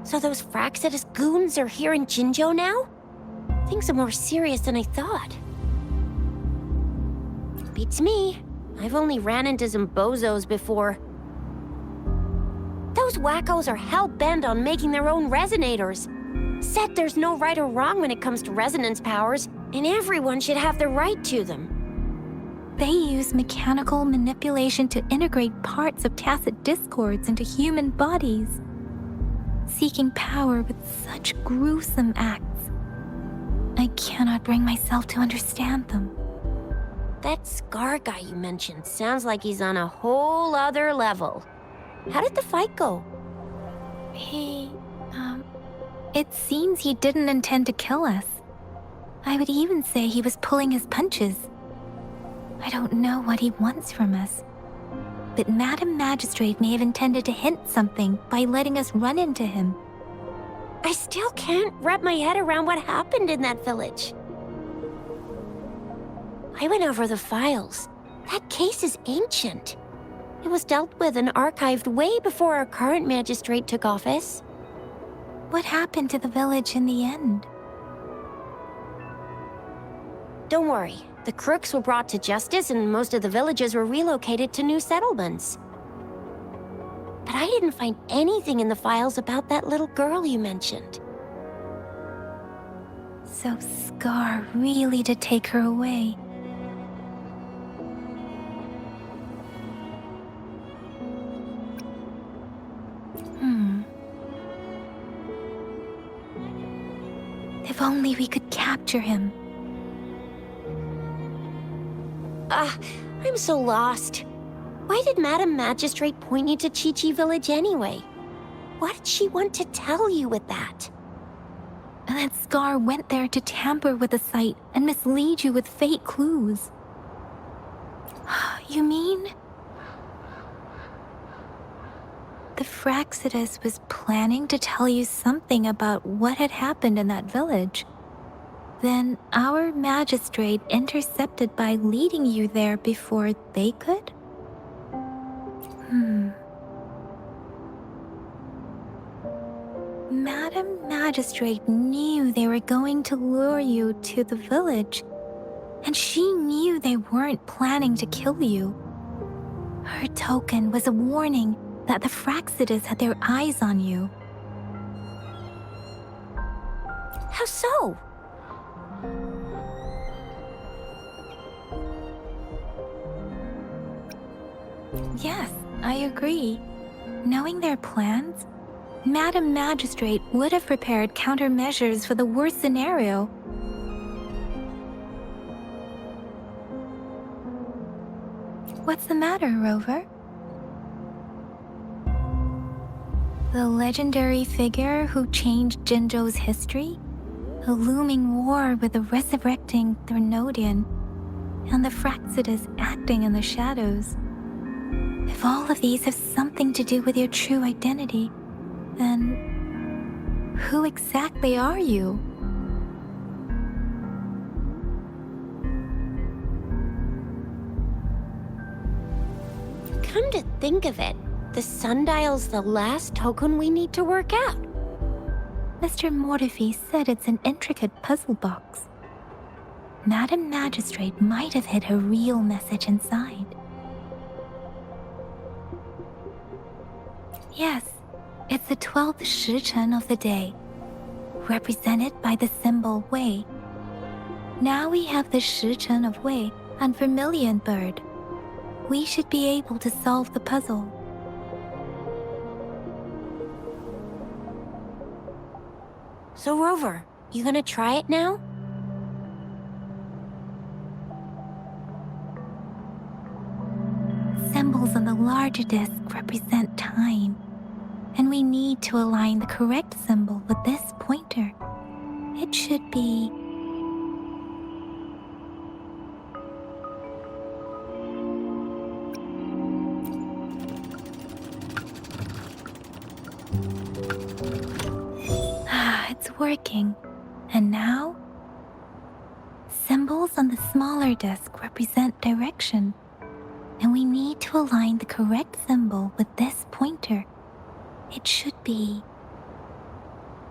So those Fraxidus goons are here in Jinzhou now? Things are more serious than I thought. Beats me. I've only ran into some bozos before. Those wackos are hell-bent on making their own resonators. Said there's no right or wrong when it comes to resonance powers, and everyone should have the right to them. They use mechanical manipulation to integrate parts of tacit discords into human bodies, seeking power with such gruesome acts. I cannot bring myself to understand them. That Scar guy you mentioned sounds like he's on a whole other level. How did the fight go? It seems he didn't intend to kill us. I would even say he was pulling his punches. I don't know what he wants from us. But Madam Magistrate may have intended to hint something by letting us run into him. I still can't wrap my head around what happened in that village. I went over the files. That case is ancient. It was dealt with and archived way before our current magistrate took office. What happened to the village in the end? Don't worry. The crooks were brought to justice and most of the villagers were relocated to new settlements. But I didn't find anything in the files about that little girl you mentioned. So Scar really did take her away. If only we could capture him. I'm so lost. Why did Madam Magistrate point you to Qichi Village anyway? What did she want to tell you with that? That Scar went there to tamper with the site and mislead you with fake clues. You mean? The Fraxidus was planning to tell you something about what had happened in that village. Then our magistrate intercepted by leading you there before they could? Madam Magistrate knew they were going to lure you to the village, and she knew they weren't planning to kill you. Her token was a warning that the Fraxidus had their eyes on you. How so? Yes, I agree. Knowing their plans, Madam Magistrate would have prepared countermeasures for the worst scenario. What's the matter, Rover? The legendary figure who changed Jinzhou's history? A looming war with the resurrecting Threnodian, and the Fraxidus acting in the shadows. If all of these have something to do with your true identity, then who exactly are you? Come to think of it, the sundial's the last token we need to work out. Mr. Mortefi said it's an intricate puzzle box. Madam Magistrate might have hid a real message inside. Yes, it's the 12th shichen of the day, represented by the symbol Wei. Now we have the shichen of Wei and Vermilion Bird. We should be able to solve the puzzle. So Rover, you gonna try it now? Symbols on the larger disc represent time, and we need to align the correct symbol with this pointer. It should be... It's working. And now? Symbols on the smaller disc represent direction, and we need to align the correct symbol with this pointer. It should be...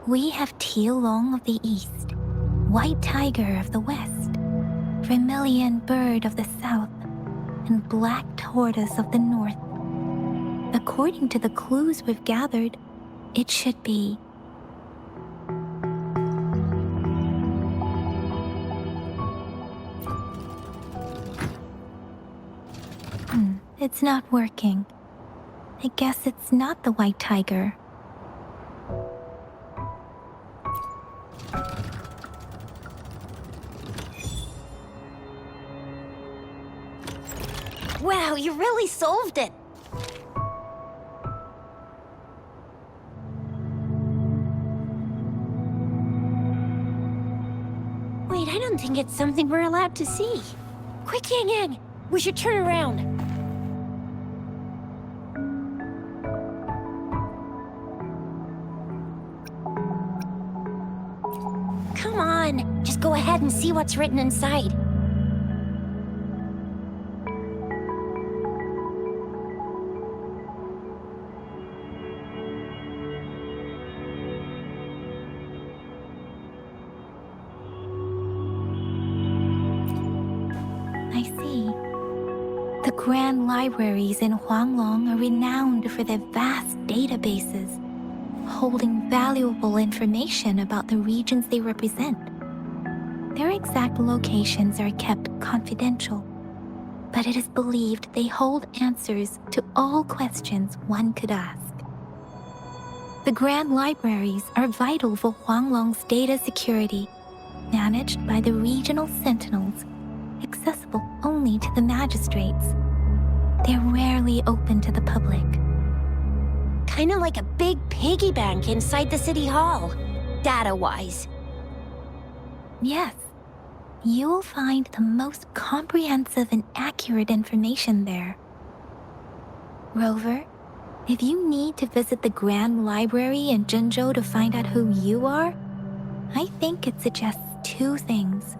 We have Tielong of the east, White Tiger of the west, Vermilion Bird of the south, and Black Tortoise of the north. According to the clues we've gathered, it should be... It's not working. I guess it's not the White Tiger. Wow, you really solved it! Wait, I don't think it's something we're allowed to see. Quick, Yangyang! We should turn around. Come on, just go ahead and see what's written inside. I see. The grand libraries in Huanglong are renowned for their vast databases, holding valuable information about the regions they represent. Their exact locations are kept confidential, but it is believed they hold answers to all questions one could ask. The grand libraries are vital for Huanglong's data security, managed by the regional sentinels, accessible only to the magistrates. They're rarely open to the public. Kinda like a big piggy bank inside the city hall, data-wise. Yes, you will find the most comprehensive and accurate information there. Rover, if you need to visit the Grand Library in Jinzhou to find out who you are, I think it suggests two things.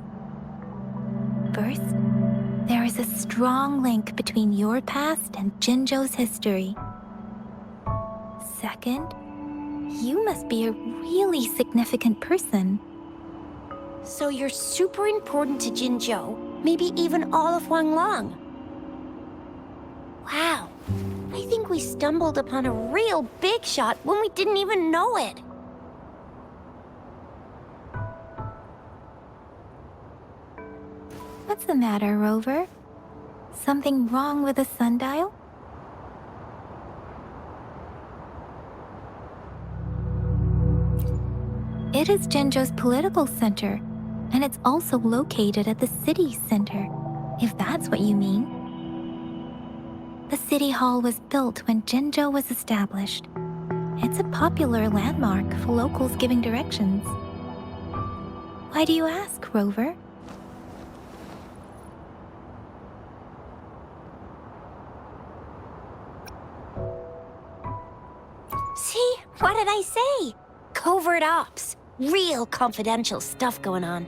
First, there is a strong link between your past and Jinzhou's history. Second, you must be a really significant person. So you're super important to Jinzhou, maybe even all of Huanglong. Wow, I think we stumbled upon a real big shot when we didn't even know it. What's the matter, Rover? Something wrong with the sundial? It is Jinzhou's political center, and it's also located at the city center, if that's what you mean. The city hall was built when Jinzhou was established. It's a popular landmark for locals giving directions. Why do you ask, Rover? See? What did I say? Covert ops. Real confidential stuff going on.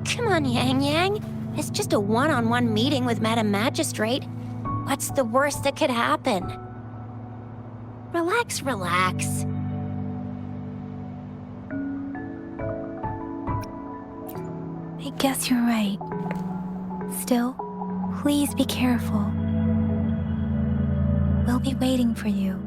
Come on, Yangyang. It's just a one-on-one meeting with Madam Magistrate. What's the worst that could happen? Relax, relax. I guess you're right. Still, please be careful. We'll be waiting for you.